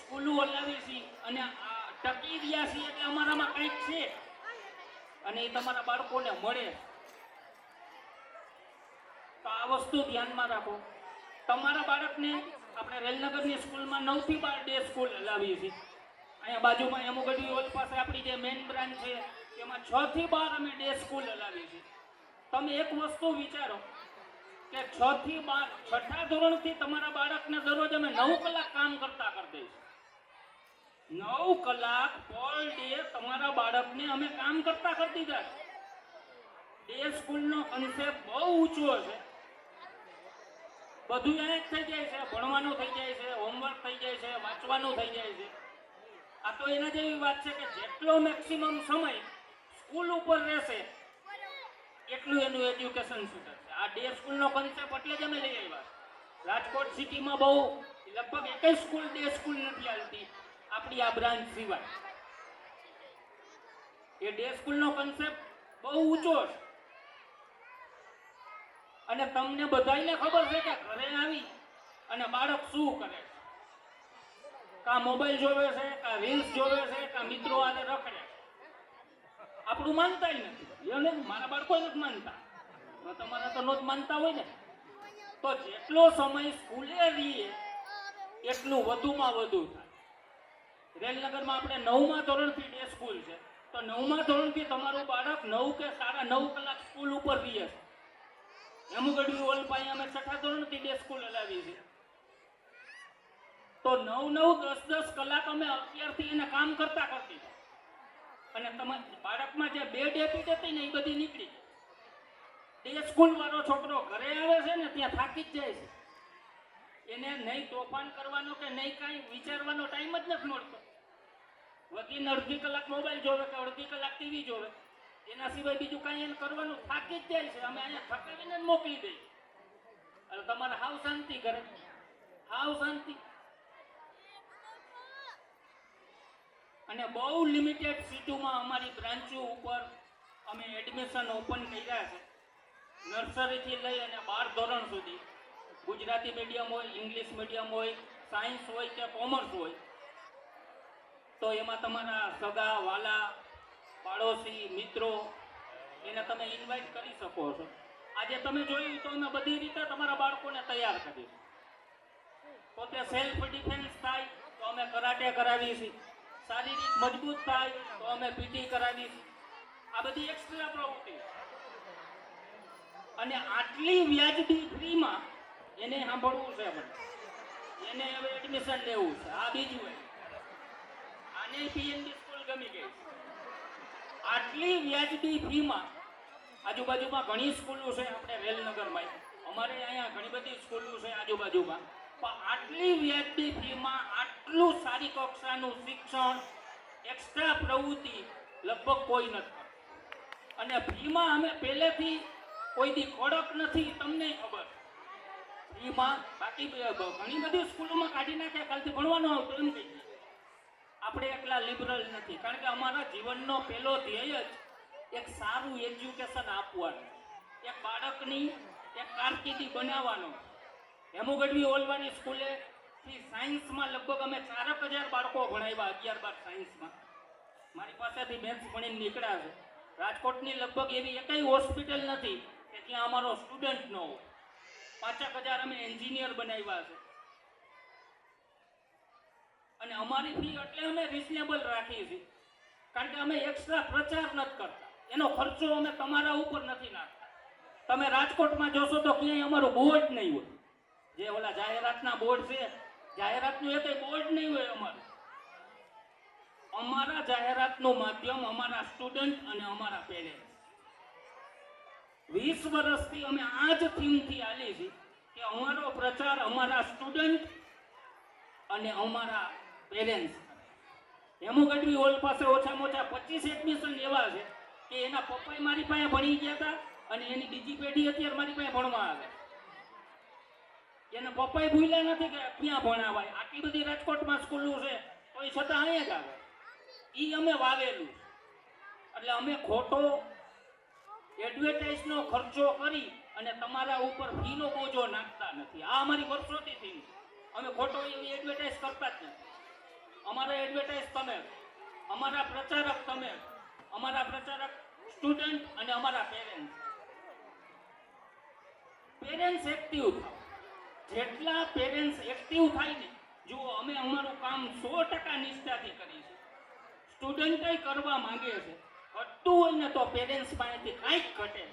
સ્કૂલો હલાવી છીએ અને આ ટકી રહ્યા છીએ એટલે અમારામાં કંઈક છે અને એ તમારા બાળકોને મળે. તો આ વસ્તુ ધ્યાનમાં રાખો. તમારા બાળકને આપણે રેલનગરની સ્કૂલમાં 9 થી 12 ડે સ્કૂલ હલાવીએ છીએ. અહીંયા બાજુમાં એમુગઢવી હોલ પાસે આપણી જે મેઇન બ્રાન્ચ છે એમાં 6 થી 12 અમે ડે સ્કૂલ હલાવીએ છીએ. તમે એક વસ્તુ વિચારો કે 6 થી 12 છઠ્ઠા ધોરણથી તમારા બાળકને દરરોજ અમે 9 કલાક કામ કરતા કરી દઈશું. 9 કલાક પર ડે તમારા બાળકને અમે કામ કરતા કરી દીધા. ડે સ્કૂલનો કન્સેપ્ટ બહુ ઊંચો છે. બધું અહીંયા જ થઈ જાય છે, ભણવાનું થઈ જાય છે, હોમવર્ક થઈ જાય છે, વાંચવાનું થઈ જાય છે. આ તો એના જેવી વાત છે કે જેટલો મેક્સિમમ સમય સ્કૂલ ઉપર રહેશે એટલું એનું એજ્યુકેશન સુધરશે. આ ડે સ્કૂલનો કન્સેપ્ટ એટલે જ અમે લઈ આવ્યા. રાજકોટ સિટીમાં બહુ લગભગ એકેય સ્કૂલ ડે સ્કૂલ નથી હાલતી આપણી આ બ્રાન્ચ સિવાય. એ ડે સ્કૂલનો કન્સેપ્ટ બહુ ઊંચો છે અને તમને બધાયને ખબર છે કે ઘરે આવી અને બાળક શું કરે છે. કા મોબાઈલ જોવે છે, કા રીલ્સ જોવે છે, કા મિત્રો આને રખડે. આપણું માનતા નથી એને, મારા બાળકો નથી માનતા. તો તમારા તો નો જ માનતા હોય ને. તો જેટલો સમય સ્કૂલે રહીએ એટલું વધુમાં વધુ થાય. રેલનગરમાં આપણે 9મા ધોરણથી ડે સ્કૂલ છે, તો 9મા ધોરણથી તમારું બાળક 9 કે 9.5 કલાક સ્કૂલ ઉપર રહીએ છે. એમુગઢવી હોલ પાસે અમે 6ઠા ધોરણથી ડે સ્કૂલ હલાવી છે. તો 9-9, 10-10 કલાક અમે અત્યારથી એને કામ કરતા કરતી અને તમારા બાળકમાં જે બેડ હેબિટ હતી ને એ બધી નીકળી. ડે સ્કૂલ વાળો છોકરો ઘરે આવે છે ને ત્યાં થાકી જ જાય છે. એને નહીં તોફાન કરવાનો કે નહીં કાંઈ વિચારવાનો ટાઈમ જ નથી મળતો. વધીને અડધી કલાક મોબાઈલ જોવે કે અડધી કલાક ટીવી જોવે, એના સિવાય બીજું કાંઈ એને કરવાનું થાકી જ જાય છે. અમે અહીંયા થકાવીને જ મોકલી દઈએ. એટલે તમારે હાવ શાંતિ કરે, હાવ શાંતિ. અને બહુ લિમિટેડ સીટોમાં અમારી બ્રાન્ચો ઉપર અમે એડમિશન ઓપન કર્યા છે. નર્સરીથી લઈ અને 12 ધોરણ સુધી. ગુજરાતી મીડિયમ હોય, ઇંગ્લિશ મીડિયમ હોય, સાયન્સ હોય કે કોમર્સ હોય, તો એમાં તમારા સગા વાલા પાડોશી મિત્રો એને તમે ઇન્વાઇટ કરી શકો છો. આજે તમે જોયું તો અમે બધી રીતે તમારા બાળકોને તૈયાર કરીશું. પોતે સેલ્ફ ડિફેન્સ થાય તો અમે કરાટે કરાવીએ છીએ. શારીરિક મજબૂત થાય તો અમે પીટી કરાવીએ છીએ. આ બધી એક્સ્ટ્રા પ્રવૃત્તિ. અને આટલી વ્યાજબી ફ્રીમાં એને સાંભળવું છે, એને હવે એડમિશન લેવું છે. આ બીજું આને પીએનબી સ્કૂલ ગમી ગઈ. આટલી વ્યાજબી ફીમાં આજુબાજુમાં ઘણી સ્કૂલો છે. આપણે રેલનગરમાં અમારે અહીંયા ઘણી બધી સ્કૂલો છે આજુબાજુમાં, પણ આટલી વ્યાજબી ફીમાં આટલું સારી કક્ષાનું શિક્ષણ, એક્સ્ટ્રા પ્રવૃત્તિ લગભગ કોઈ નથી. અને ફીમાં અમે પહેલેથી કોઈ દી કડક નથી, તમને ખબર. ફીમાં બાકી ઘણી બધી સ્કૂલોમાં કાઢી નાખ્યા, કાલથી ભણવાનો આવતો એમ કહી દે. આપણે એટલા લિબરલ નથી, કારણ કે અમારા જીવનનો પહેલો ધ્યેય જ એક સારું એજ્યુકેશન આપવાનું, એક બાળકની એક કારકિર્દી બનાવવાનો. એમુગઢવી હોલવાની સ્કૂલેથી સાયન્સમાં લગભગ અમે 4000 બાળકો ભણાવ્યા. 11-12 સાયન્સમાં મારી પાસેથી મેથ્સ ભણીને નીકળ્યા છે. રાજકોટની લગભગ એવી એકેય હોસ્પિટલ નથી કે ત્યાં અમારો સ્ટુડન્ટ ન હોય. 5000 અમે એન્જિનિયર બનાવ્યા છે. અને અમારી ફી એટલે અમે રિઝનેબલ રાખીએ છીએ, કારણ કે અમે એક્સ્ટ્રા પ્રચાર નથી કરતા. એનો ખર્ચો અમે તમારા ઉપર નથી નાખતા. તમે રાજકોટમાં જોશો તો ક્યાંય અમારું બોર્ડ નહીં હોય. જે ઓલા જાહેરાતના બોર્ડ છે, જાહેરાતનું એ કંઈ બોર્ડ નહીં હોય અમારું. અમારા જાહેરાતનું માધ્યમ અમારા સ્ટુડન્ટ અને અમારા પેરેન્ટ્સ. 20 વર્ષથી અમે આ જ થીમથી હાલી છીએ કે અમારો પ્રચાર અમારા સ્ટુડન્ટ અને અમારા પેરેન્ટ્સ. એમુગઢવી હોલ પાસે ઓછામાં ઓછા 25 એડમિશન એવા છે કે એના પપ્પાએ મારી પાસે ભણી ગયા હતા અને એની બીજી પેઢી અત્યારે મારી પાસે ભણવા આવે. એના પપ્પાએ ભૂલ્યા નથી કે ક્યાં ભણાવાય. આટલી બધી રાજકોટમાં સ્કૂલો છે તો એ છતાં અહીંયા જ આવે. એ અમે વાવેલું. એટલે અમે ખોટો એડવર્ટાઇઝનો ખર્ચો કરી અને તમારા ઉપર ફીનો બોજો નાખતા નથી. આ અમારી વર્ષોથી થીમ છે. અમે ખોટો એવી એડવર્ટાઇઝ કરતા જ નથી. અમારા એડવર્ટાઇઝ તમે, અમારા પ્રચારક તમે, અમારા પ્રચારક સ્ટુડન્ટ અને અમારા પેરેન્ટ્સ એક્ટિવ થાવ. જેટલા પેરેન્ટ્સ એક્ટિવ થાય ને, જો અમે અમારું કામ 100% નિષ્ઠાથી કરીશું. સ્ટુડન્ટે કરવા માંગે છે, ઘટતું હોય ને તો પેરેન્ટ્સ પાસેથી કાંઈક ઘટે છે.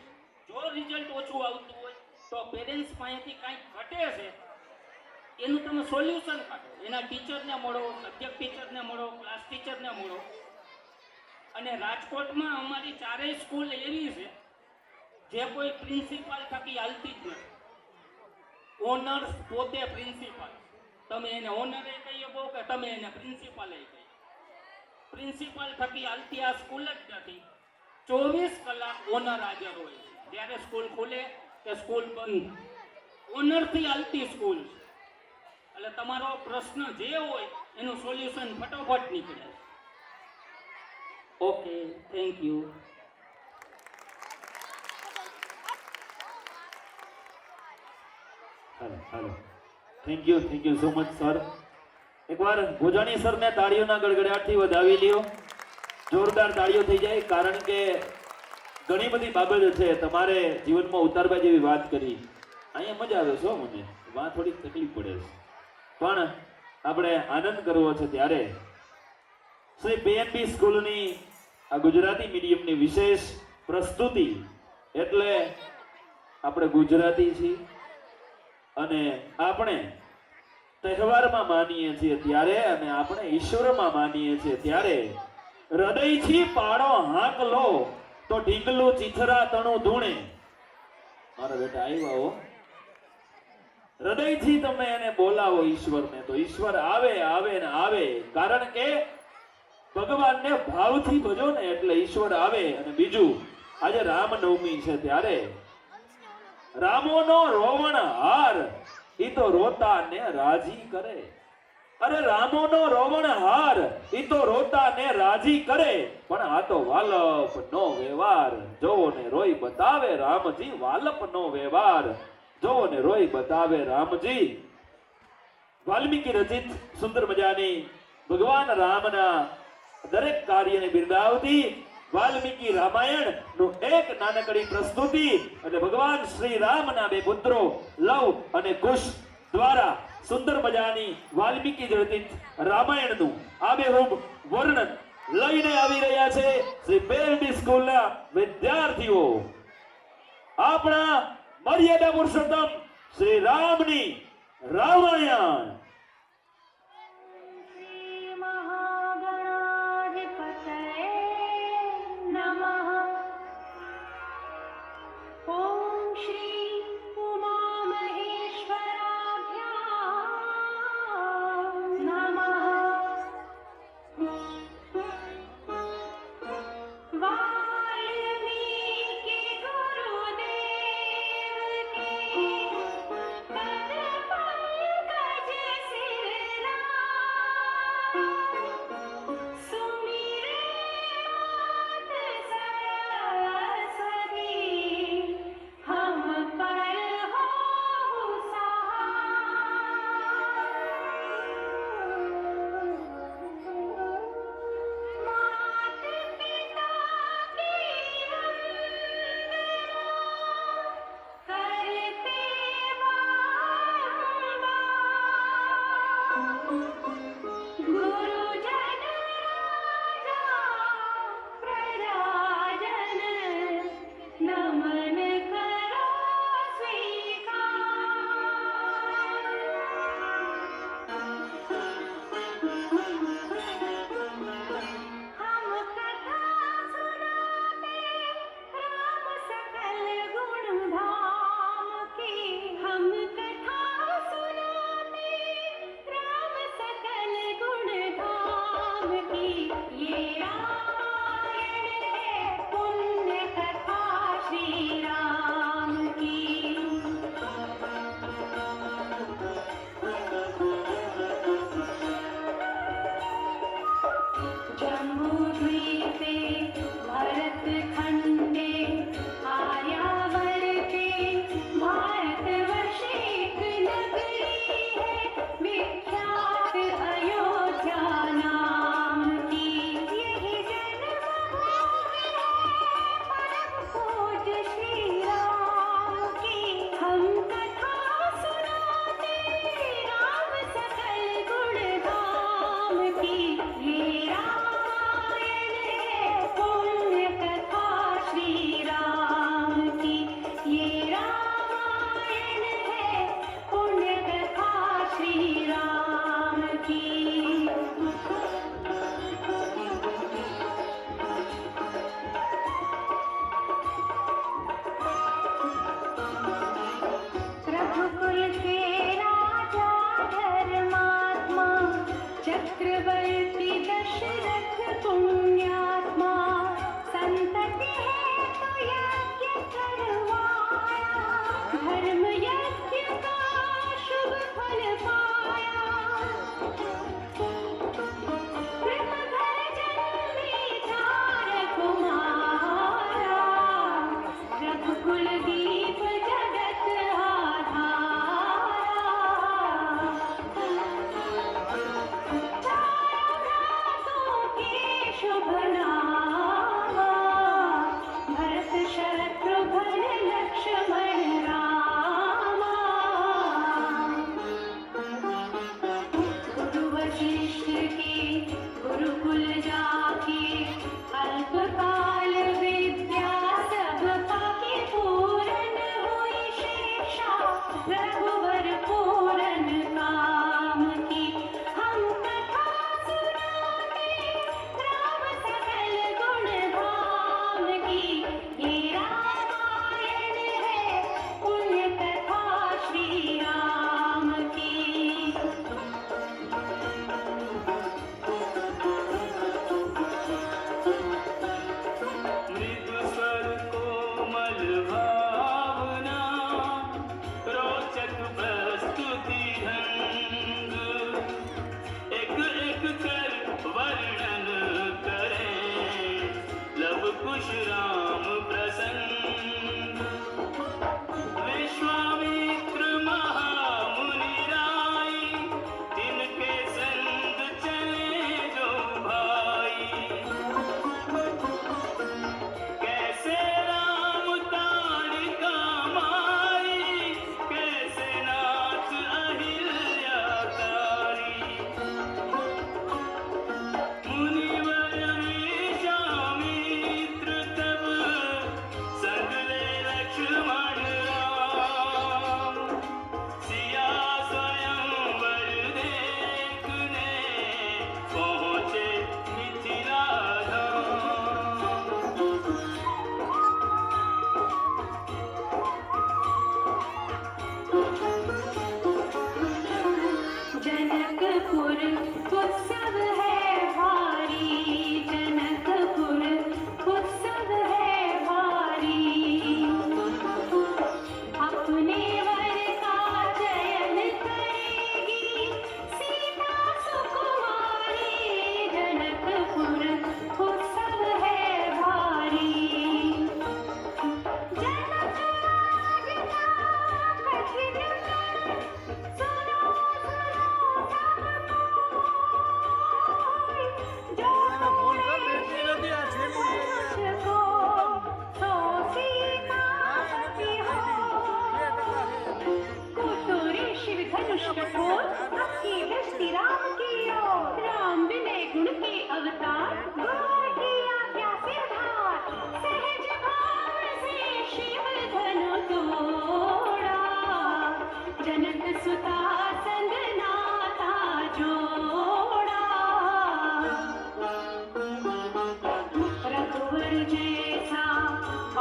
જો રિઝલ્ટ ઓછું આવતું હોય તો પેરેન્ટ્સ પાસેથી કાંઈક ઘટે છે, એનું તમે સોલ્યુશન કાઢો. એના ટીચરને મળો, સબ્જેક્ટ ટીચરને મળો, ક્લાસ ટીચરને મળો. અને રાજકોટમાં અમારી 4 સ્કૂલ એવી છે જે કોઈ પ્રિન્સિપાલ થકી હાલતી જ નથી. ઓનર્સ પોતે પ્રિન્સિપાલ. તમે એને ઓનરે કહી શકો કે તમે એને પ્રિન્સિપાલે કહી. પ્રિન્સિપાલ થકી હાલતી આ સ્કૂલ જ નથી. 24 કલાક ઓનર હાજર હોય છે. જ્યારે સ્કૂલ ખુલે કે સ્કૂલ બંધ, ઓનરથી હાલતી સ્કૂલ છે. એટલે તમારો પ્રશ્ન જે હોય એનું સોલ્યુશન ફટોફટ નીકળે. Okay, thank you. Hello thank you so much sir. એકવાર ભોજાણી સરને તાળીઓના ગડગડાટથી વધાવી લ્યો. જોરદાર તાળીઓ થઈ જાય, કારણ કે ઘણી બધી બાબતો છે તમારે જીવનમાં ઉતારવા જેવી વાત કરી. અહીંયા મજા આવે છે હો, મને વાં થોડીક તકલીફ પડે છે, પણ આપણે આનંદ કરવો છે. ત્યારે શ્રી PNB સ્કૂલની આ ગુજરાતી મીડિયમની વિશેષ પ્રસ્તુતિ, એટલે આપણે ગુજરાતી છીએ અને આપણે તહેવારમાં માનીએ છીએ ત્યારે, અને આપણે ઈશ્વરમાં માનીએ છીએ ત્યારે હૃદયથી પાડો હાંક લો તો ઢીંગલું ચીથરા તણું ધૂણે. મારા બેટા આવ્યા હો. હૃદયથી તમે એને બોલાવો ઈશ્વરને તો ઈશ્વર આવે આવે ને આવે, કારણ કે ભગવાનને ભાવથી ભજો ને એટલે ઈશ્વર આવે. અને બીજું, આજે રામનવમી છે ત્યારે રામોનો રોવણ હાર ઈ તો રોતા ને રાજી કરે. અરે રામોનો રોવણ હાર ઈ તો રોતા ને રાજી કરે, પણ આ તો વાલપ નો વ્યવહાર જોવો ને રોઈ બતાવે રામજી. વાલપ નો વ્યવહાર જોવો ને રોઈ બતાવે રામજી. વાલ્મીકી રચિત સુંદર મજાની ભગવાન રામના દરેક કાર્યને બિરદાવતી વાલ્મીકી રામાયણ નું એક નાનકડી પ્રસ્તુતિ, અને ભગવાન શ્રી રામના 2 પુત્રો લવ અને કુશ દ્વારા સુંદર મજાની વાલ્મીકી રચિત રામાયણનું આબેહૂબ વર્ણન લઈને આવી રહ્યા છે શ્રી PNB સ્કૂલના વિદ્યાર્થીઓ. આપણા મર્યાદા પુરુષોત્તમ શ્રી રામની રામાયણ. जम्बूद्वीपे भर चक्रवर्ती दशरथ पुण्यात्मा संतति है तो यज्ञ करवाया धर्म यज्ञ का शुभ फल पाया कृतघर जन्मे चार कुमारा रघुकुल दीप जगत आधारा शुभ नामा भरत शत्रुघ्न लक्ष्मण रामा गुरु वशिष्ठ के गुरुकुल जाके अल्पकाल विद्या सब पाके पूरन हुई शेषा रघुवर पूरन काम की हम कथा सुनाते राम सकल गुण धाम की ये रामायण है पुण्य कथा श्री राम की मृदु स्वर कोमल भावना रोचक प्रस्तुति ढंग एक एक कर वर्णन करें लब कुश राम प्रसंग विश्वामित्र महामुनि राय तिनके संग चले जो भाई कैसे राम तारिका माई कैसे नाच अहिल्याकारी मुनिवर विश्वामित्र तब संग ले लक्ष्मण राम सिया स्वयंवर देखने पहुँचे मिथिला धाम जनकपुर उत्सव है भारी जनकपुर उत्सव है भारी अपने वर का चयन करेगी सीता सुकुमारी जनकपुर उत्सव है भारी जनक राजा कठिन सुनो जो मुझको तो सीतापति हो कुटुरी शिव धनुष कठोर आपकी दृष्टि राम की ओर राम विनय गुण के अवतार गौर की आज्ञा सिरधार सहज भाव से शिव धनु तोड़ा जनक सुता संग नाता जोड़ा रघुवर जैसा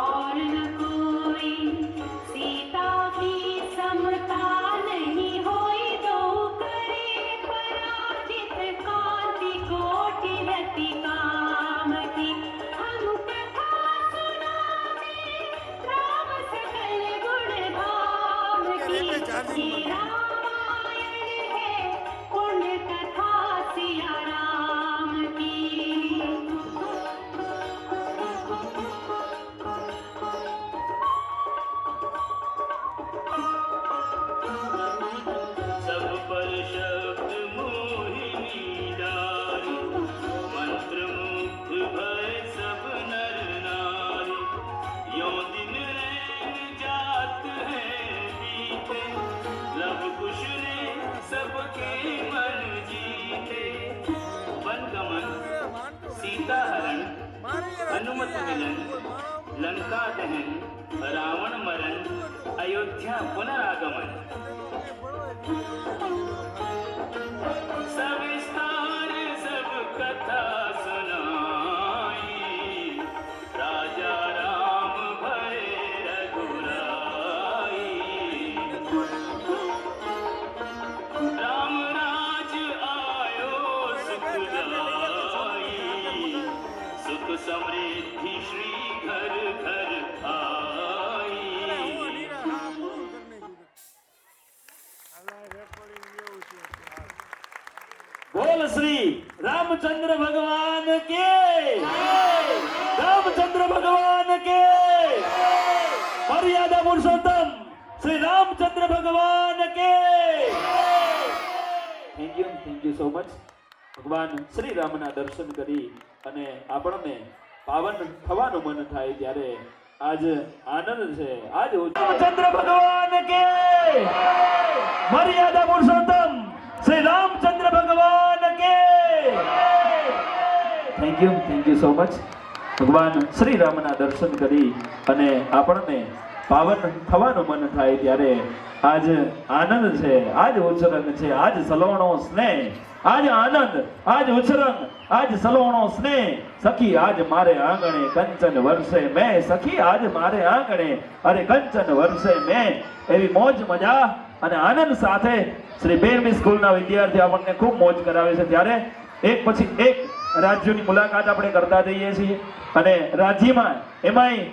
और न कोई सीता की समता नहीं होई दो करे पराजित कांति कोटि रति काम की हम कथा सुनाते राम सकल गुण धाम की ये रामायण है पुण्य कथा सिया राम की सब पर शब्द मोहिनी डारी मंत्र मुग्ध भय सब नर नारी यो दिन रैन जात है बीते लब कुश ने सबके मन जीते वन गमन सीता हरण हनुमत मिलन लंका दहन रावण मरण अयोध्या पुनरागमन सविस्तार सब कथा सुनाई राजा राम भय रघुराई राम राज आयो समृद्धि श्री घर घर आई બોલ શ્રી રામચંદ્ર ભગવાન કે રામચંદ્ર ભગવાન કે મર્યાદા પુરુષોત્તમ શ્રી રામચંદ્ર ભગવાન કે થેન્ક યુ સો મચ. ભગવાન શ્રી રામના દર્શન કરી અને આપણને પાવન થવાનું મન થાય ત્યારે આજ આનંદ છે. આજ રામચંદ્ર ભગવાન કે મર્યાદા પુરુષોત્તમ શ્રી રામચંદ્ર ભગવાન કે થેન્ક યુ સો મચ. ભગવાન શ્રી રામના દર્શન કરી અને આપણને પાવન થવાનું મન થાય ત્યારે આજ આનંદ છે, આજ ઉછરંગ છે, આજ સલોણો સ્નેહ, આજ આનંદ, આજ ઉછરંગ, આજ સલોણો સ્નેહ. સખી આજ મારે આંગણે કંચન વર્ષે મેં, સખી આજ મારે આંગણે અરે કંચન વર્ષે મેં. એવી મોજ મજા અને આનંદ સાથે શ્રી 12મી સ્કૂલના વિદ્યાર્થીઓ આપણને ખૂબ મોજ કરાવે છે. ત્યારે એક પછી એક રાજ્યોની મુલાકાત આપણે કરતા જઈએ છીએ અને રાજ્યમાં એમાંય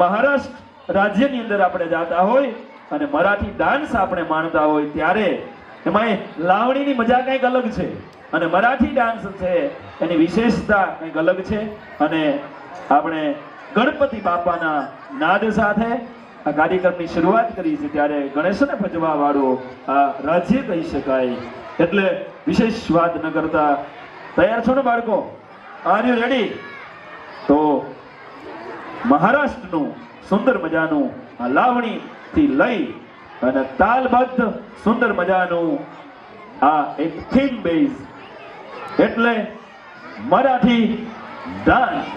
મહારાષ્ટ્ર રાજ્યની અંદર આપણે જાતા હોય અને મરાઠી ડાન્સ આપણે માણતા હોય ત્યારે એમાંય લાવણીની મજા કંઈક અલગ છે અને મરાઠી ડાન્સ છે એની વિશેષતા કંઈક અલગ છે. અને આપણે ગણપતિ બાપાના નાદ સાથે આ કાર્યક્રમની શરૂઆત કરી છે ત્યારે ગણેશને ભજવા વાળું આ રાજ્ય કહી શકાય. એટલે વિશેષ વાત ન કરતા તૈયાર છો ને બાળકો? Are you ready? તો મહારાષ્ટ્રનું સુંદર મજાનું આ લાવણીથી લઈ અને તાલબદ્ધ સુંદર મજાનું આ એક થીમ બેઝ એટલે મરાઠી ડાન્સ.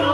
Oh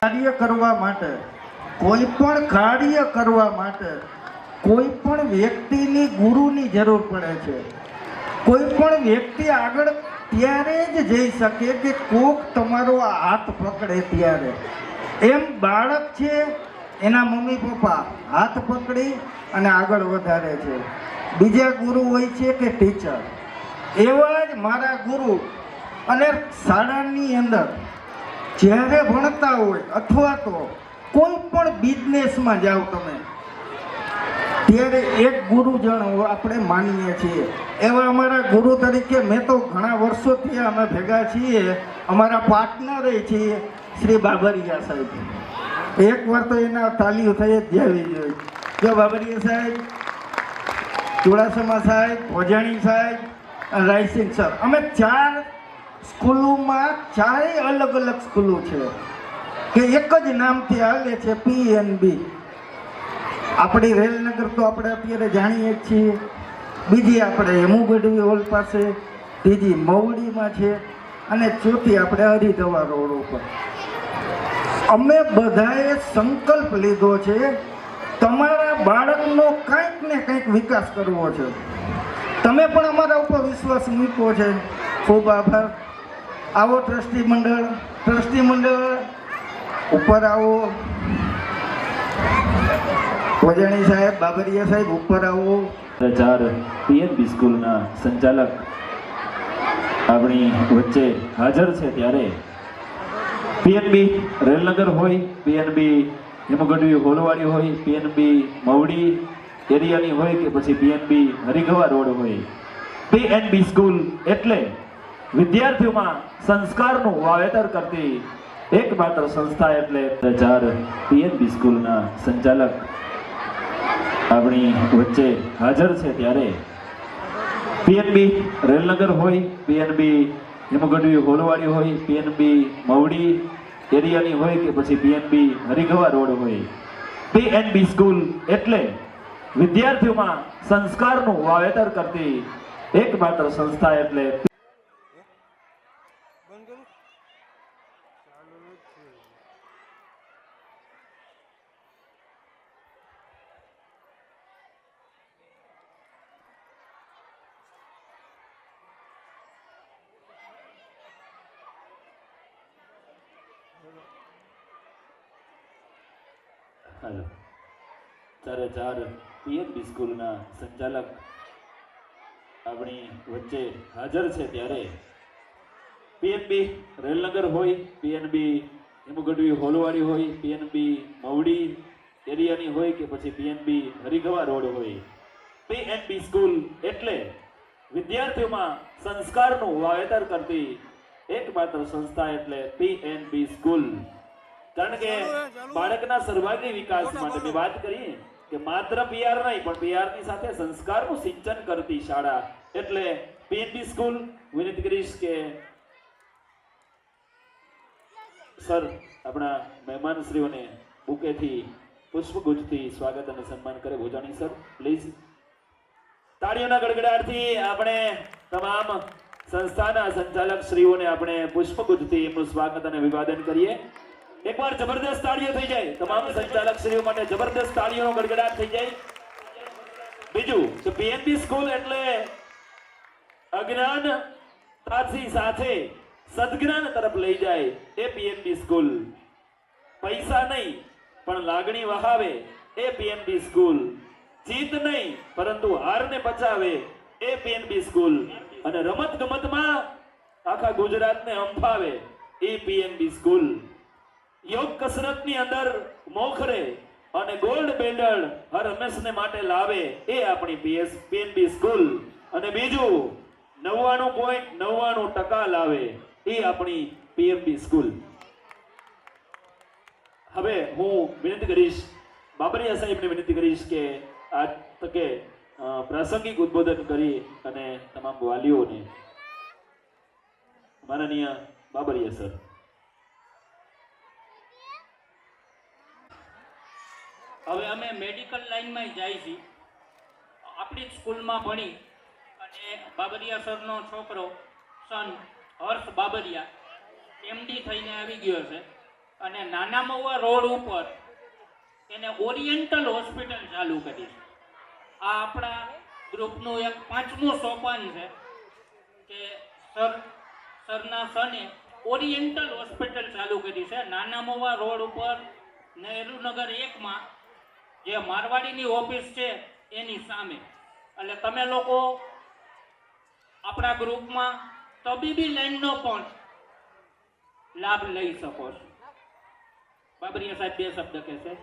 કાર્ય કરવા માટે કોઈ પણ વ્યક્તિની ગુરુની જરૂર પડે છે. કોઈ પણ વ્યક્તિ આગળ ત્યારે જ જઈ શકે કે કોક તમારો હાથ પકડે ત્યારે. એમ બાળક છે એના મમ્મી પપ્પા હાથ પકડી અને આગળ વધારે છે. બીજા ગુરુ હોય છે કે ટીચર. એવા જ મારા ગુરુ. અને શાળાની અંદર જ્યારે ભણતા હોય અથવા તો કોઈ પણ બિઝનેસમાં જાઓ તમે, ત્યારે એક ગુરુજન આપણે માનીએ છીએ. એવા અમારા ગુરુ તરીકે મેં તો ઘણા વર્ષોથી અમે ભેગા છીએ, અમારા પાર્ટનર છીએ શ્રી બાબરિયા સાહેબ. એકવાર તો એના તાલીઓ થઈ જ જવી જોઈએ. જો બાબરિયા સાહેબ, ચુડાસમા સાહેબ, ભોજાણી સાહેબ અને રાયસિંગ સર, અમે 4 સ્કૂલોમાં 4 અલગ અલગ સ્કૂલો છે કે એક જ નામથી હાલે છે, PNB. આપણી રેલનગર તો આપણે અત્યારે જાણીએ જ છીએ. બીજી આપણે હેમુગઢવી હોલ પાસે, ત્રીજી મવડીમાં છે અને ચોથી આપણે હરિદ્વાર રોડ ઉપર. અમે બધાએ સંકલ્પ લીધો છે તમારા બાળકનો કંઈક ને કંઈક વિકાસ કરવો છે. તમે પણ અમારા ઉપર વિશ્વાસ મૂક્યો છે, ખૂબ આભાર. આવો ટ્રસ્ટી મંડળ ઉપર આવો. ભોજાણી સાહેબ, બાબરિયા સાહેબ ઉપર આવો. 4 PNB સ્કૂલના સંચાલક આપણી વચ્ચે હાજર છે ત્યારે PNB રેલનગર હોય, PNB હેમગઢવી હોલવાડી હોય, PNB મવડી એરિયાની હોય કે પછી PNB હરિગવા રોડ હોય, PNB સ્કૂલ એટલે વિદ્યાર્થીઓમાં સંસ્કારનું વાવેતર કરતી એકમાત્ર સંસ્થા. એટલે 4 PNB સ્કૂલના સંચાલક આપણી વચ્ચે હાજર છે ત્યારે PNB રેલનગર હોય, PNB હેમગઢવી હોલવાડી હોય, PNB મવડી એરિયાની હોય કે પછી PNB હરિગવા રોડ હોય, PNB સ્કૂલ એટલે વિદ્યાર્થીઓમાં સંસ્કારનું વાવેતર કરતી એકમાત્ર સંસ્થા. એટલે હાલો 4 PNB સ્કૂલના સંચાલક આપણી વચ્ચે હાજર છે ત્યારે PNB રેલનગર હોય, PNB હેમગઢવી હોલવાડી હોય, PNB મવડી એરિયાની હોય કે પછી PNB હરિગવા રોડ હોય, PNB સ્કૂલ એટલે વિદ્યાર્થીઓમાં સંસ્કારનું વાવેતર કરતી એકમાત્ર સંસ્થા. એટલે PNB સ્કૂલ. કારણ કે બાળકના સર્વાંગી વિકાસ માટે મેં વાત કરી કે માત્ર PR નહીં પણ PR ની સાથે સંસ્કારનું સિંચન કરતી શાળા એટલે PNB સ્કૂલ. વિનંતી કરીશ કે સર આપણા મહેમાનશ્રીઓને બુકેથી પુષ્પગુચ્છથી સ્વાગત અને સન્માન કરે. Bhojani sir please. તાળીઓના ગડગડાટથી આપણે તમામ સંસ્થાના સંચાલક શ્રીઓને આપણે પુષ્પગુચ્છથી એમનું સ્વાગત અને અભિવાદન કરીએ. એકવાર જબરદસ્ત તાળીઓ થઈ જાય તમામ સંચાલક શ્રીઓ માટે. જબરદસ્ત તાળીઓનો ગડગડાટ થઈ જાય. બીજું તો PNB સ્કૂલ એટલે અજ્ઞાનતાથી સાથે સદજ્ઞાન તરફ લઈ જાય એ PNB સ્કૂલ. પૈસા નહીં પણ લાગણી વહાવે એ PNB સ્કૂલ. જીત નહીં પરંતુ હારને પચાવે એ PNB સ્કૂલ. અને રમત ગમતમાં આખા ગુજરાતને અંફાવે એ PNB સ્કૂલ. યોગ કસરતની અંદર મોખરે અને ગોલ્ડ મેડલ હર હંમેશને માટે લાવે એ આપણી PNB સ્કૂલ. અને બીજું 99.99% લાવે એ આપણી PNB સ્કૂલ. હવે હું વિનંતી કરીશ, બાબરિયા સાહેબને વિનંતી કરીશ કે આ તકે પ્રાસંગિક ઉદ્બોધન કરી અને તમામ વાલીઓને. માનનીય બાબરિયા સર. હવે અમે મેડિકલ લાઈનમાં જાય છીએ. આપણી જ સ્કૂલમાં ભણી અને બાબરિયા સરનો છોકરો સન હર્ષ બાબરિયા MD થઈને આવી ગયો છે. અને નાના મહુવા રોડ ઉપર એને ઓરિએન્ટલ હોસ્પિટલ ચાલુ કરી છે. આ આપણા ગ્રુપનું એક 5મું સોપાન છે કે સરના સને ઓરિએન્ટલ હોસ્પિટલ ચાલુ કરી છે નાના મહુવા રોડ ઉપર નહેરુનગર 1માં જે મારવાડીની ઓફિસ છે એની સામે. એટલે તમે લોકો આપણા ગ્રુપમાં તબીબી લાઈનનો પણ લાભ લઈ શકો છો. બાબરિયા સાહેબ 2 શબ્દ કહેશે.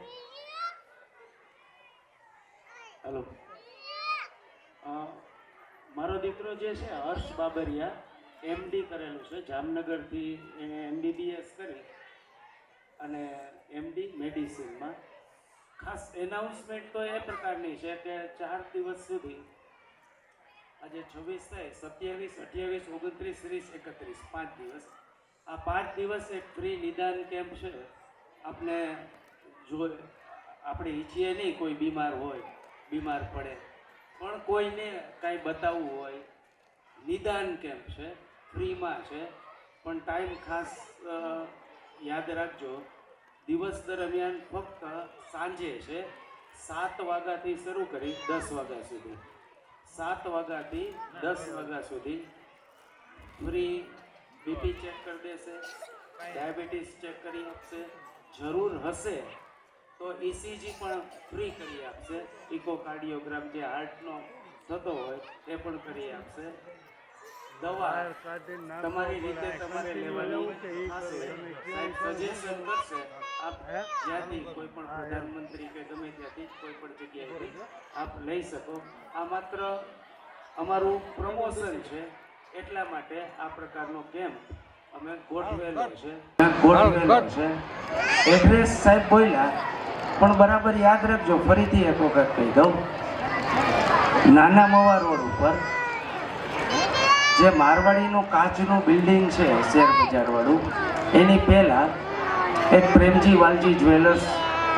હેલો, મારો દીકરો જે છે હર્ષ બાબરિયા એમડી કરેલું છે જામનગરથી. એને MBBS કરી અને MD મેડિસિનમાં. ખાસ એનાઉન્સમેન્ટ તો એ પ્રકારની છે કે 4 દિવસ સુધી, આજે 26 થાય, 27, 28, 29, 30, 31, 5 દિવસ. આ 5 દિવસ એક ફ્રી નિદાન કેમ્પ છે. આપણે જો આપણે ઈચ્છીએ નહીં કોઈ બીમાર હોય, બીમાર પડે, પણ કોઈને કાંઈ બતાવવું હોય, નિદાન કેમ્પ છે, ફ્રીમાં છે. પણ ટાઈમ ખાસ યાદ રાખજો, દિવસ દરમિયાન ફક્ત સાંજે છે 7 વાગ્યાથી શરૂ કરી 10 વાગ્યા સુધી. 7 વાગ્યાથી 10 વાગ્યા સુધી ફ્રી બીપી ચેક કરી દેશે, ડાયાબિટીસ ચેક કરી આપશે, જરૂર હશે તો ECG પણ ફ્રી કરી આપશે, ઇકોકાર્ડિયોગ્રામ જે હાર્ટનો થતો હોય એ પણ કરી આપશે. દવા તમારી રીતે તમારે લેવાની થશે. સાહેબ સજેશન કરશે. આપ જ્યાંથી કોઈ પણ પ્રધાનમંત્રી કે ગમે ત્યાંથી કોઈ પણ જગ્યાએથી આપ લઈ શકો. આ માત્ર અમારું પ્રમોશન છે, એટલા માટે આ પ્રકારનો કેમ્પ અમે ગોઠવેલો છે. એડ્રેસ સાહેબ બોલ્યા પણ બરાબર યાદ રાખજો, ફરીથી એક વખત કહી દઉં. નાના મવા રોડ ઉપર જે મારવાડીનું કાચનું બિલ્ડિંગ છે શેર બજાર વાળું, એની પહેલા એક પ્રેમજી વાલજી જ્વેલર્સ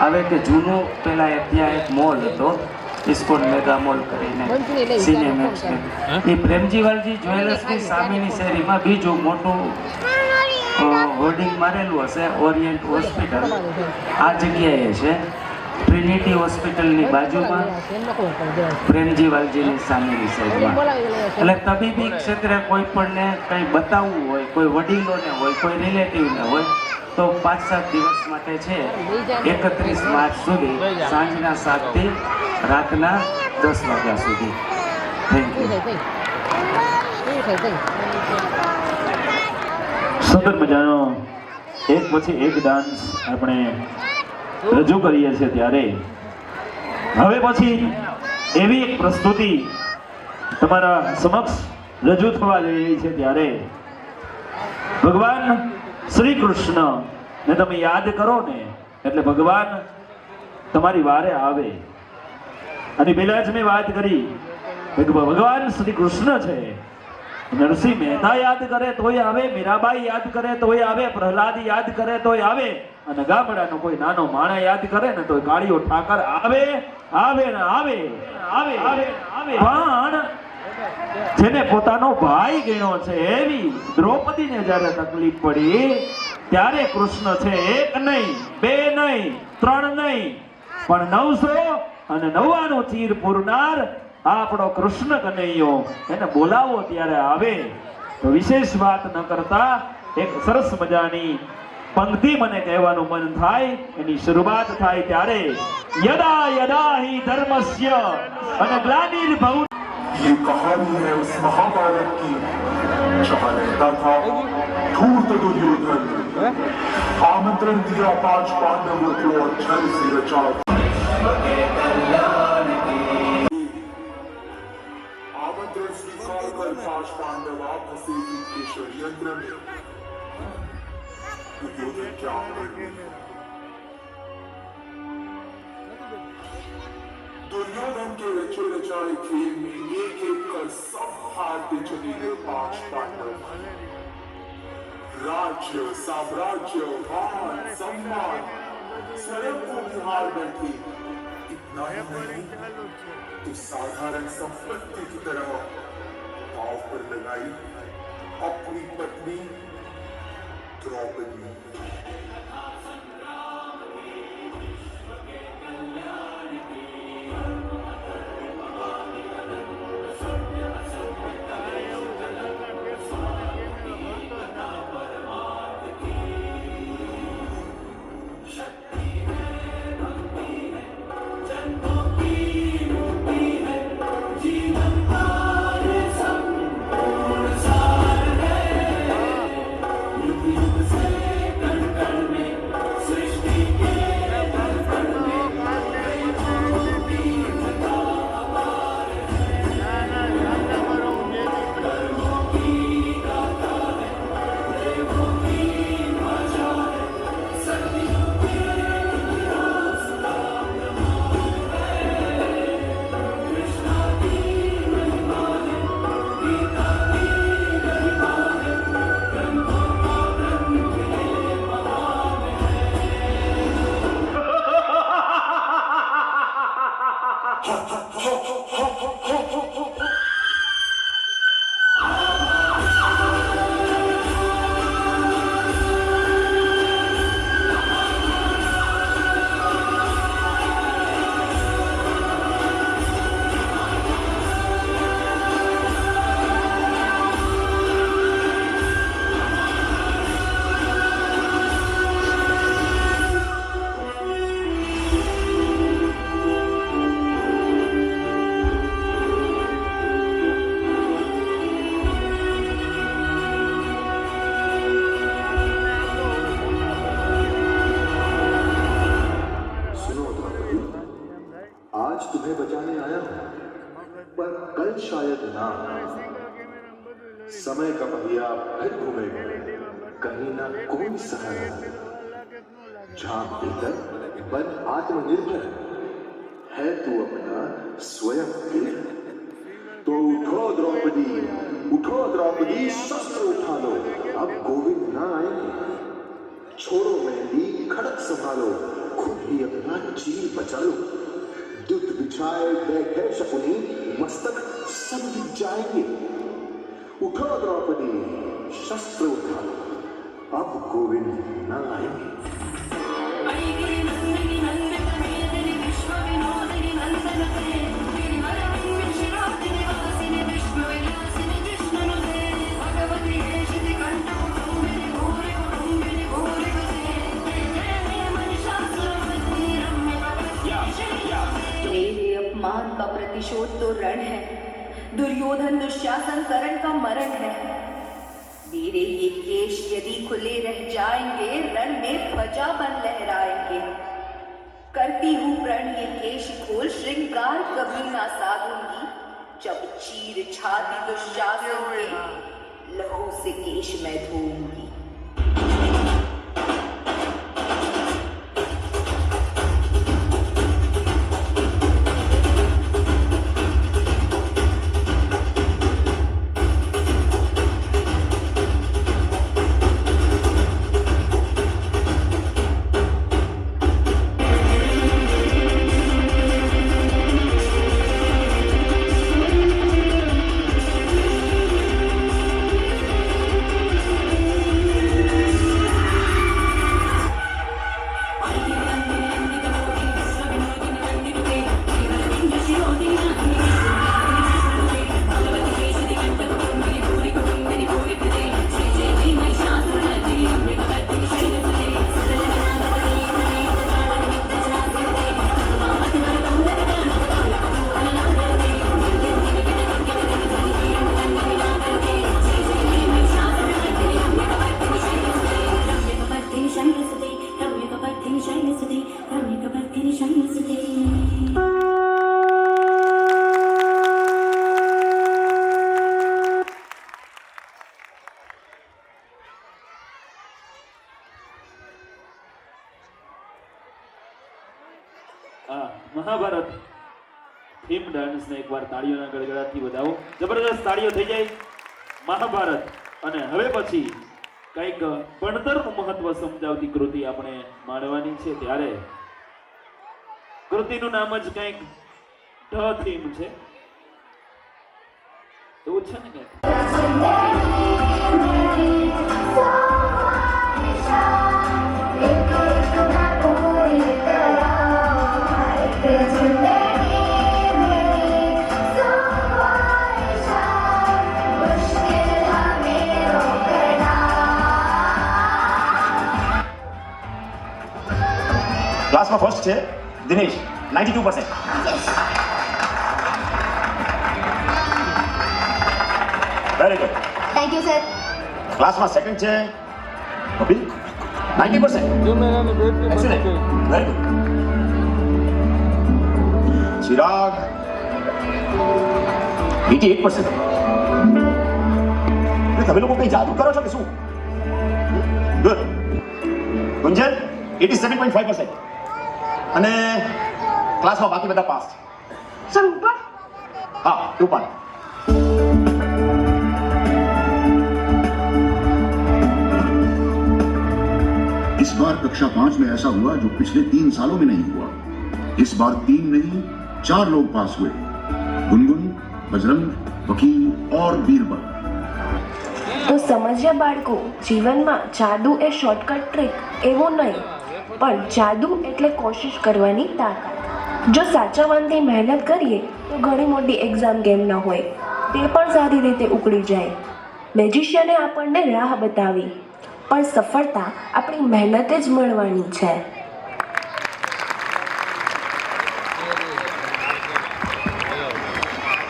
આવે કે જૂનું પહેલા ત્યાં એક મોલ હતો ઇસ્કોન મેગા મોલ કરીને, સિનેમેક્સ. એ પ્રેમજી વાલજી જ્વેલર્સની સામેની શેરીમાં બીજું મોટું હોર્ડિંગ મારેલું હશે, ઓરિયન્ટ હોસ્પિટલ. આ જગ્યાએ છે ટ્રિનિટી હોસ્પિટલની બાજુમાં, પ્રેમજી વાલજીની સામેની સાઈડમાં. એટલે તબીબી ક્ષેત્રે કોઈ પણને કંઈ બતાવવું હોય, કોઈ વડીલોને હોય, કોઈ રિલેટિવને હોય, તો 5-7 દિવસ માટે છે 31 માર્ચ સુધી, સાંજના 7 થી રાતના 10 વાગ્યા સુધી. Thank you. સુંદર મજાનો એક પછી એક ડાન્સ આપણે રજૂ કરીએ છીએ, ત્યારે હવે પછી એવી એક પ્રસ્તુતિ તમારા સમક્ષ રજૂ થવા જઈ રહી છે. ત્યારે ભગવાન શ્રી કૃષ્ણ ને તમે યાદ કરો ને એટલે ભગવાન તમારી વારે આવે. અને પહેલા જ મેં વાત કરી કે ભગવાન શ્રી કૃષ્ણ છે. નરસિંહ મહેતા યાદ કરે તોય આવે, મીરાબાઈ યાદ કરે તોય આવે, પ્રહલાદ યાદ કરે તોય આવે, અને ગામડાનો કોઈ નાનો માણા યાદ કરે ને તોય કાળિયો ઠાકર આવે આવે ને આવે આવે આવે આવે. પણ જેને પોતાનો ભાઈ ગણ્યો છે એવી દ્રૌપદીને જ્યારે તકલીફ પડી ત્યારે કૃષ્ણ છે 1 નહીં, 2 નહીં, 3 નહીં, પણ 999 ચીર પૂરનાર આપણો કૃષ્ણ કનૈયો, એને બોલાવો ત્યારે આવે. તો વિશેષ વાત ન કરતા એક સરસ મજાની પંક્તિ મને કહેવાનું મન થાય, એની શરૂઆત થાય ત્યારે યદા યદા હિ ધર્મસ્ય અને ગ્લાનિર્ભવ. ये कहानी है उस महाभारत की जहाँ रहता था धूर्त दुर्योधन. आमंत्रण दिया 5 पांडवों को और छल से रचा आमंत्रण स्वीकार कर 5 पांडव आप हंसे के षड्यंत्र में. दुर्योधन क्या दुर्योधन के रचे रचाए खेल में एक कर सब हारते चले गए 5 पांडव. राज्य, साम्राज्य, मान, सम्मान स्वयं को भी हार बैठे. इतना ही नहीं तो साधारण संपत्ति की तरह पांव पर लगाई अपनी पत्नी द्रौपदी. सुनो द्रौपदी, आज तुम्हें बचाने आया हूं, पर कल शायद ना। समय का पहिया फिर घूमेगा, कहीं ना कोई सहारा नहीं। झांक भीतर, बन आत्मनिर्भर है तू अपना स्वयं वीर। तो उठो द्रौपदी, शस्त्र उठा लो, अब गोविंद ना आएंगे। छोड़ो मेहंदी, खड़क संभालो, खुद ही अपना चीर बचा लो। दुख बिछाए बैठे शकुनी, मस्तक सब दिख जाएंगे। उठो द्रौपदी, शस्त्र उठा लो, अब गोविंद न आएंगे। मेरे अपमान का प्रतिशोध तो रण है, दुर्योधन दुशासन करण का मरण है। मेरे ये केश यदि खुले रह जाएंगे, रण में ध्वजा बन लहराएंगे। करती हूँ प्रण ये केश खोल, श्रृंगार कभी ना साधूंगी। जब चीर छाती दुशासन के, लहू से केश मैं धोऊंगी। મહાભારત થીમ ડાન્સને એકવાર તાળીઓના ગડગડાટથી વધાવો. જબરદસ્ત તાળીઓ થઈ જાય. મહાભારત અને હવે પછી કંઈક ભણતરનું મહત્વ સમજાવતી કૃતિ આપણે માણવાની છે. ત્યારે કૃતિનું નામ જ કંઈક ઢ થીમ છે. એવું છે ને કંઈક ક્લાસમાં ફર્સ્ટ છે Dinesh 92%. Very good. Thank you sir. ક્લાસમાં સેકન્ડ છે Kapil 90%. Excellent. Very good. Chirag 88%. તમે લોકો કઈ જાદુ કરો છો કે શું? ગુડ. ગુંજન 87.5%. અને ક્લાસમાં બાકી બધા પાસ છે. સર ઉપર? હા, 2 પણ. इस बार कक्षा 5 में ऐसा हुआ जो पिछले 3 सालों में नहीं हुआ. इस बार 3 नहीं 4 लोग पास हुए, गुनगुन, बजरंग, वकील और बीरबल। તો સમજ્યા બાળકો, જીવનમાં જાદુ એ શોર્ટકટ ટ્રીક એવું નહીં, પણ જાદુ એટલે કોશિશ કરવાની તાકાત. જો સાચા મનથી મહેનત કરીએ તો ઘણી મોટી એક્ઝામ કેમ ન હોય તે પણ સારી રીતે ઉકળી જાય. મેજિશિયને આપણને રાહ બતાવી, પણ સફળતા આપણી મહેનતે જ મળવાની છે.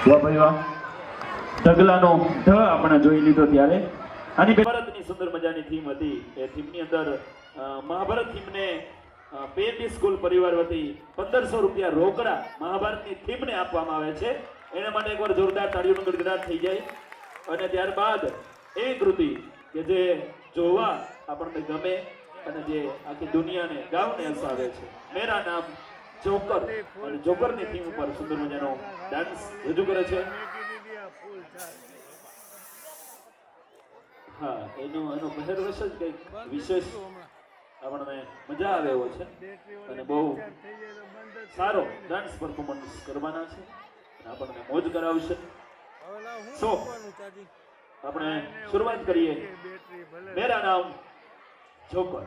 વાહ ભાઈ વાહ. ઢગલાનો ઢ આપણે જોઈ લીધો ત્યારે આની મહાભારતની સુંદર મજાની થીમ હતી. એ થીમની અંદર મહાભારત થીમને પેટી સ્કૂલ પરિવાર વતી 1500 રૂપિયા રોકડા મહાભારતની થીમને આપવામાં આવે છે. એના માટે એકવાર જોરદાર તાળીઓનો ગડગડાટ થઈ જાય. અને ત્યારબાદ એ કૃતિ કે જે જોવા આપણને ગમે અને જે આખી દુનિયાને ગાવને હસાવે છે, મેરા નામ જોકર. અને જોકરની થીમ ઉપર સુંદર મજાનો ડાન્સ રજૂ કરે છે. હા, એનો પહેરવેશ જ કંઈક વિશેષ આપણને મજા આવે એવો છે અને બહુ સારો ડાન્સ પરફોર્મન્સ કરવાના છે અને આપણને મોજ કરાવશે. સો આપણે શરૂઆત કરીએ. મેરા નામ joker.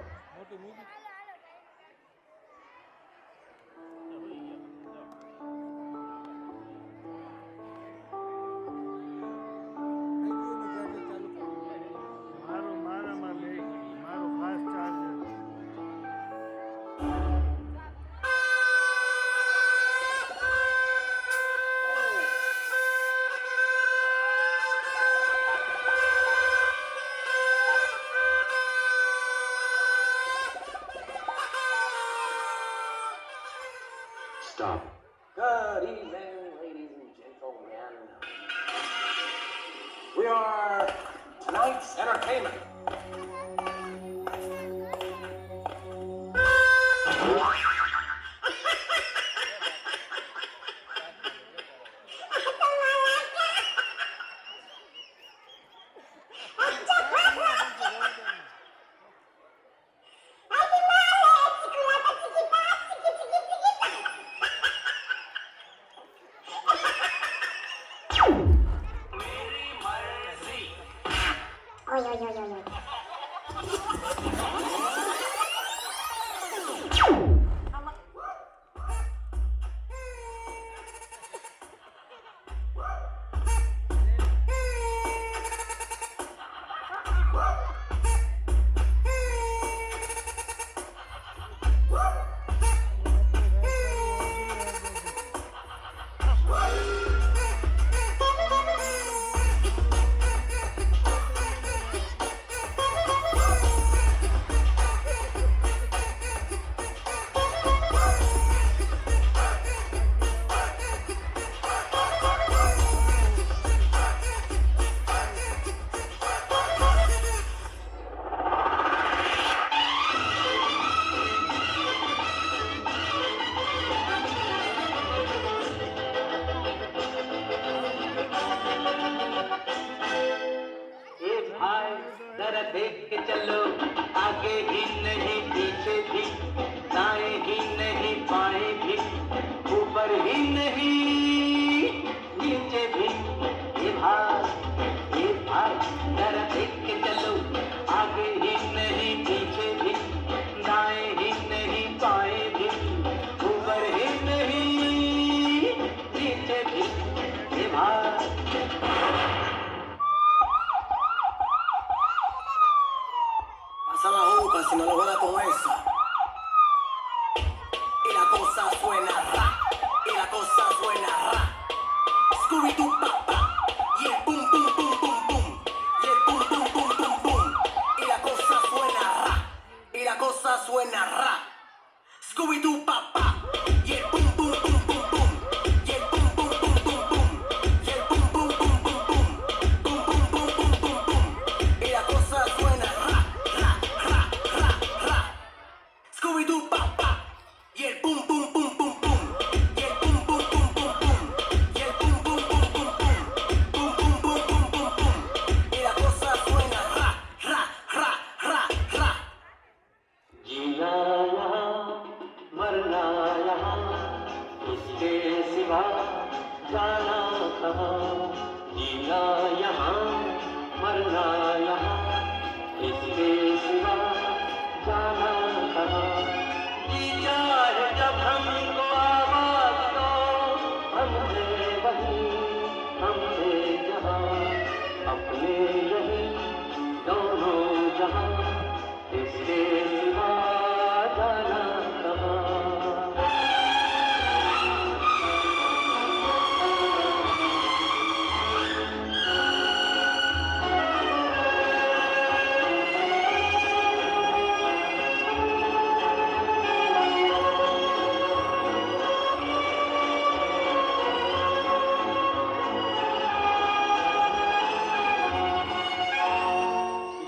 Stop. Good evening, ladies and gentlemen. We are tonight's entertainment. Oi, oi, oi, oi, oi. सिवा जाना कहाँ, जीना यहाँ मरना यहाँ, इसके सिवा जाना कहाँ। जी चाहे जब हमको आवाज दो, हमसे वही हमसे जहाँ, अपने यही दोनों जहाँ, इसके सिवा जाना कहाँ।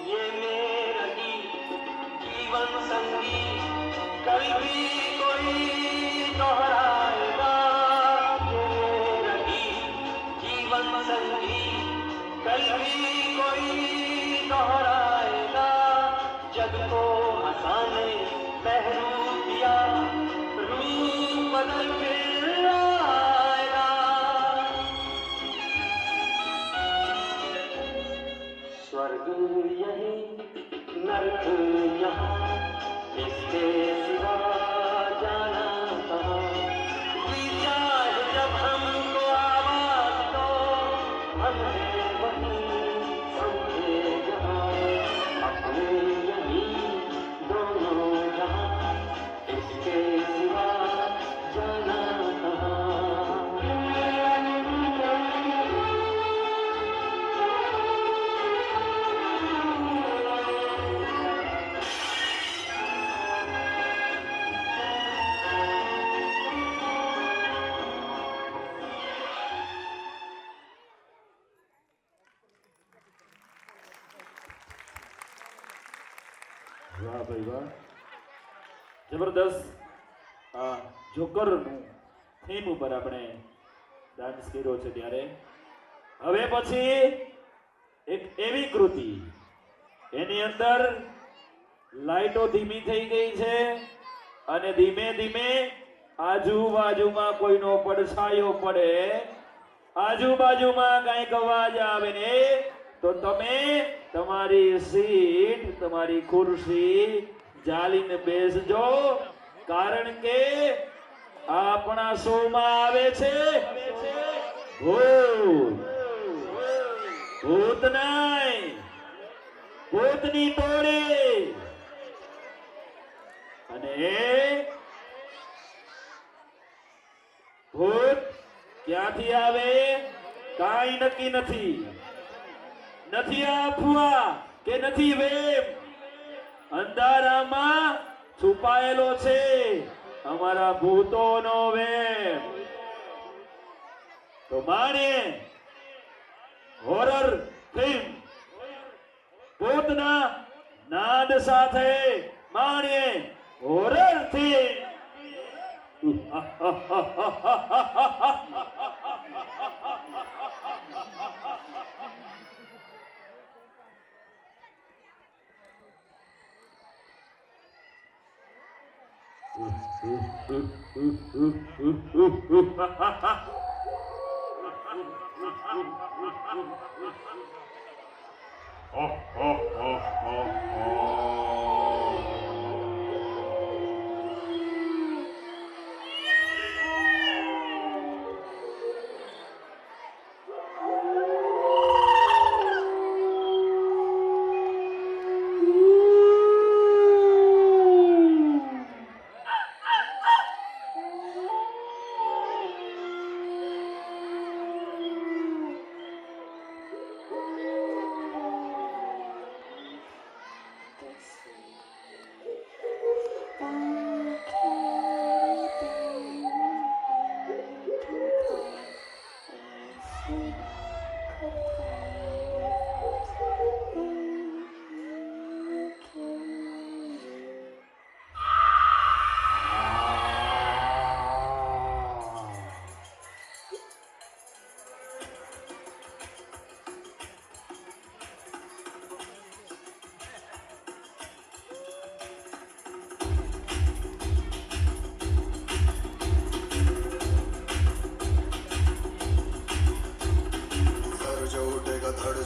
ये मेरा गीत जीवन संगीत कल भी कोई दोहराएगा। ये मेरा गीत जीवन संगीत कल भी कोई दोहराएगा। जग को हंसाने पहरू दिया, रूप बदल फिर आएगा। स्वर्ग यही नरक यहाँ, इसके सिवा जाना कहाँ। जी चाहे जब हमको आवाज दो, हमसे वही समझे जहाँ, अपने यही दोनों जहाँ, इसके सिवा जाना कहाँ। વાહ ભાઈ વાહ, જબરદસ્ત. આ જોકરનું થીમ ઉપર આપણે ડાન્સ કર્યો છે. ત્યારે હવે પછી એક એવી કૃતિ, એની અંદર લાઈટો ધીમી થઈ ગઈ છે અને ધીમે ધીમે આજુબાજુમાં કોઈનો પડછાયો પડે, આજુબાજુમાં કંઈક અવાજ આવે ને તો તમે તમારી સીટ, તમારી ખુરશી જાલીને બેસજો, કારણ કે આપણા શોમાં આવે છે ભૂત. ભૂત નહીં, ભૂતની ટોળી. અને એ ભૂત ક્યાંથી આવે કાંઈ નક્કી નથી. નથી અફવા કે નથી વેમ, અંધારામાં છુપાયેલો છે અમારા ભૂતોનો વેમ. તો માણીએ હોરર ફિલ્મ ભૂતના નાદ સાથે, માણીએ હોરર ફિલ્મ.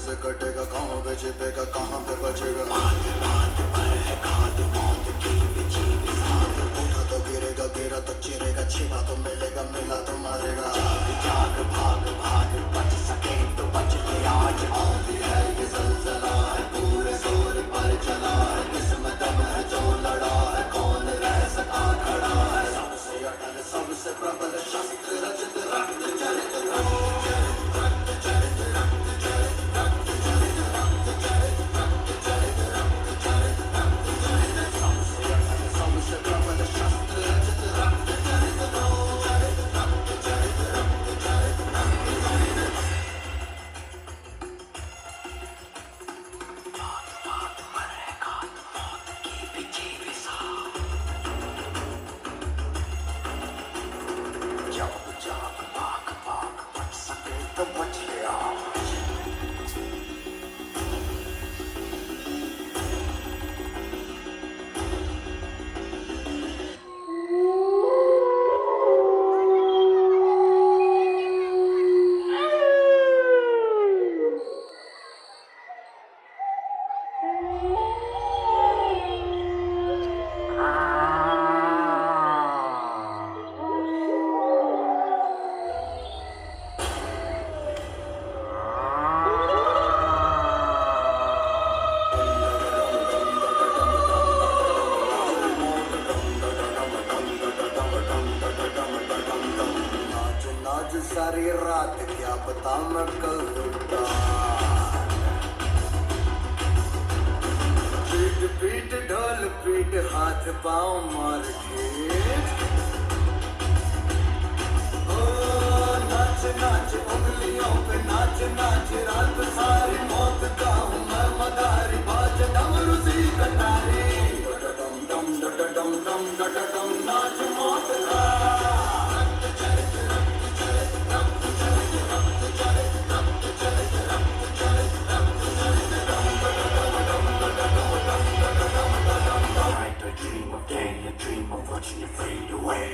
कैसे कटेगा कहाँ पे छिपेगा कहाँ पे बचेगा उठा तो गिरेगा गिरा तो चिरेगा छिपा तो मिलेगा मिला तो मारेगा जाग भाग भाग बच सके तो बच ले आज आंधी है ये ज़लज़ला है पूरे जोर पर चला है किस्मत में जो लड़ा है कौन रह सका खड़ा है सबसे अटल सबसे प्रबल शस्त्र रचित रक्त चरित सारी रात क्या पता मैं कल लुटा पीट पीट ढोल पीट हाथ पाँव मार के ओ नाच नाच उंगलियों पे नाच नाच रात सारी मौत का हूँ मैं मदारी बाज डमरू सी कटारी डम डम डम डम डम नाच मौत का dream of day, a dream of watching you fade away.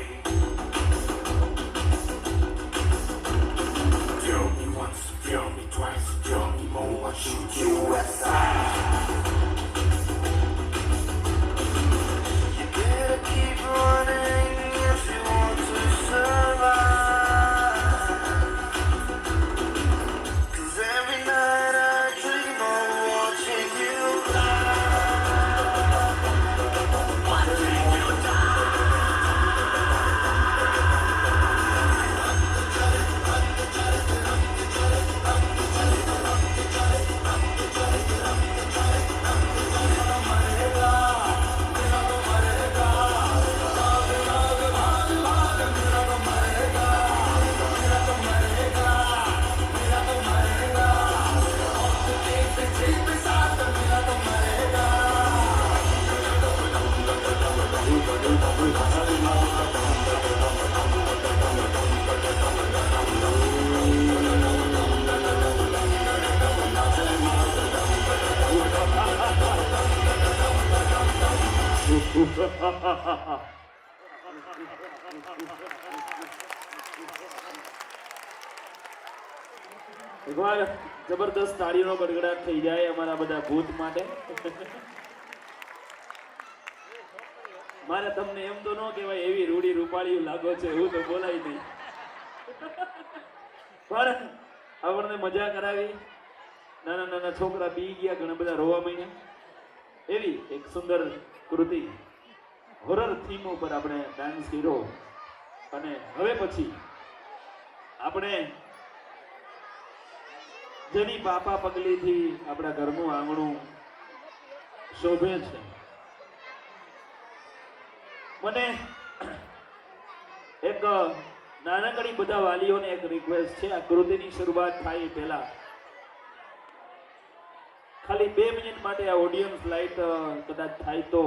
Feel me once, feel me twice, feel me more, I shoot you aside. You better keep running if you want to survive. 'Cause every night I dream of watching you fly. એકવાર જબરદસ્ત તાળીઓનો ગડગડાટ થઈ જાય અમારા બધા ભૂત માટે. મારે તમને એમ તો ન કહેવાય એવી રૂડી રૂપાળીયું લાગો છે એવું તો બોલાય નહીં, પણ આપણને મજા કરાવી. નાના નાના છોકરા બી ગયા, ઘણા બધા રોવા માંડ્યા. એવી એક સુંદર કૃતિ હોરર થીમ ઉપર આપણે ડાન્સ કર્યો. અને હવે પછી આપણે જેની પાપા પગલીથી આપણા ઘરનું આંગણું શોભે છે, મને એક નાનકડી બધા વાલીઓને એક રિક્વેસ્ટ છે. આ કૃતિની શરૂઆત થાય પહેલા ખાલી 2 મિનિટ માટે આ ઓડિયન્સ લાઈટ કદાચ થાય તો.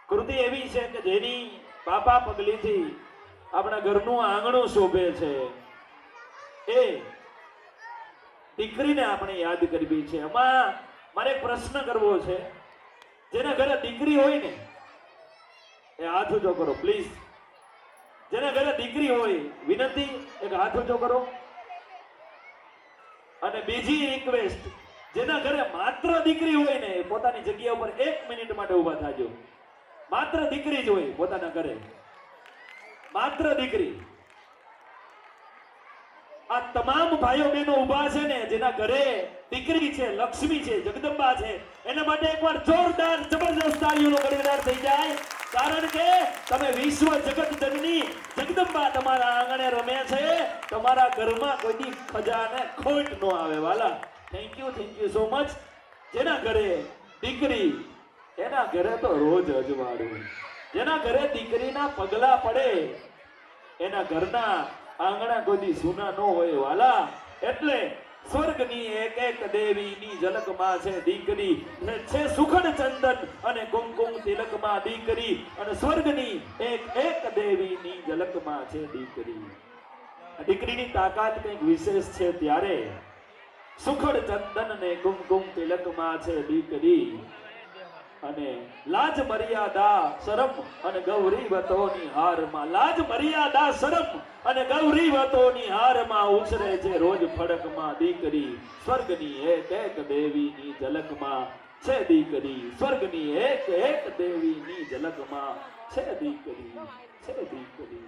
કૃતિ એવી છે કે જેની પાપા પગલીથી આપણા ઘરનું આંગણું શોભે છે, એ દીકરીને આપણે યાદ કરવી છે. આમાં મારે એક પ્રશ્ન કરવો છે. જેના ઘરે દીકરી હોય ને એ હાથ ઊંચો કરો પ્લીઝ. જેના ઘરે દીકરી હોય વિનંતી, એક હાથ ઊંચો કરો. અને બીજી રિક્વેસ્ટ, જેના ઘરે માત્ર દીકરી હોય ને એ પોતાની જગ્યા ઉપર 1 મિનિટ માટે ઊભા થાજો. માત્ર દીકરી જ હોય પોતાના ઘરે, માત્ર દીકરી. આ તમામ ભાઈઓ બહેનો ઊભા છે ને જેના ઘરે દીકરી છે, લક્ષ્મી છે, જગદંબા છે, એના માટે એકવાર જોરદાર જબરદસ્ત તાળીઓનો ગણગડાટ થઈ જાય. કારણ કે તમે વિશ્વ જગત જનની જગદંબા તમારા આંગણે રમે છે. તમારા ઘરમાં કોઈ ખજાને ખોટ ન આવે વાલા. Thank you so much. જેના ઘરે દીકરી, એના ઘરે તો રોજ અજવાળું. જેના ઘરે દીકરીના પગલા પડે એના ઘરના આંગણા કોઈ સુના ન હોય વાલા. એટલે સ્વર્ગની એક એક દેવીની ઝલકમાં છે દીકરી, છે સુખડ ચંદન અને કુમકુમ તિલકમાં દીકરી, અને સ્વર્ગની એક એક દેવીની ઝલકમાં છે દીકરી. દીકરીની તાકાત કંઈક વિશેષ છે ત્યારે સુખડ ચંદન ને કુમકુમ તિલકમાં છે દીકરી. અને લાજ મર્યાદા શરમ અને ગૌરીવતોની હારમાં, લાજ મર્યાદા શરમ અને ગૌરીવતોની હારમાં ઉછરે છે રોજ ફડકમાં દીકરી. સ્વર્ગની એક એક દેવીની ઝલકમાં છે દીકરી, સ્વર્ગની એક એક દેવીની ઝલકમાં છે દીકરી, છે દીકરી.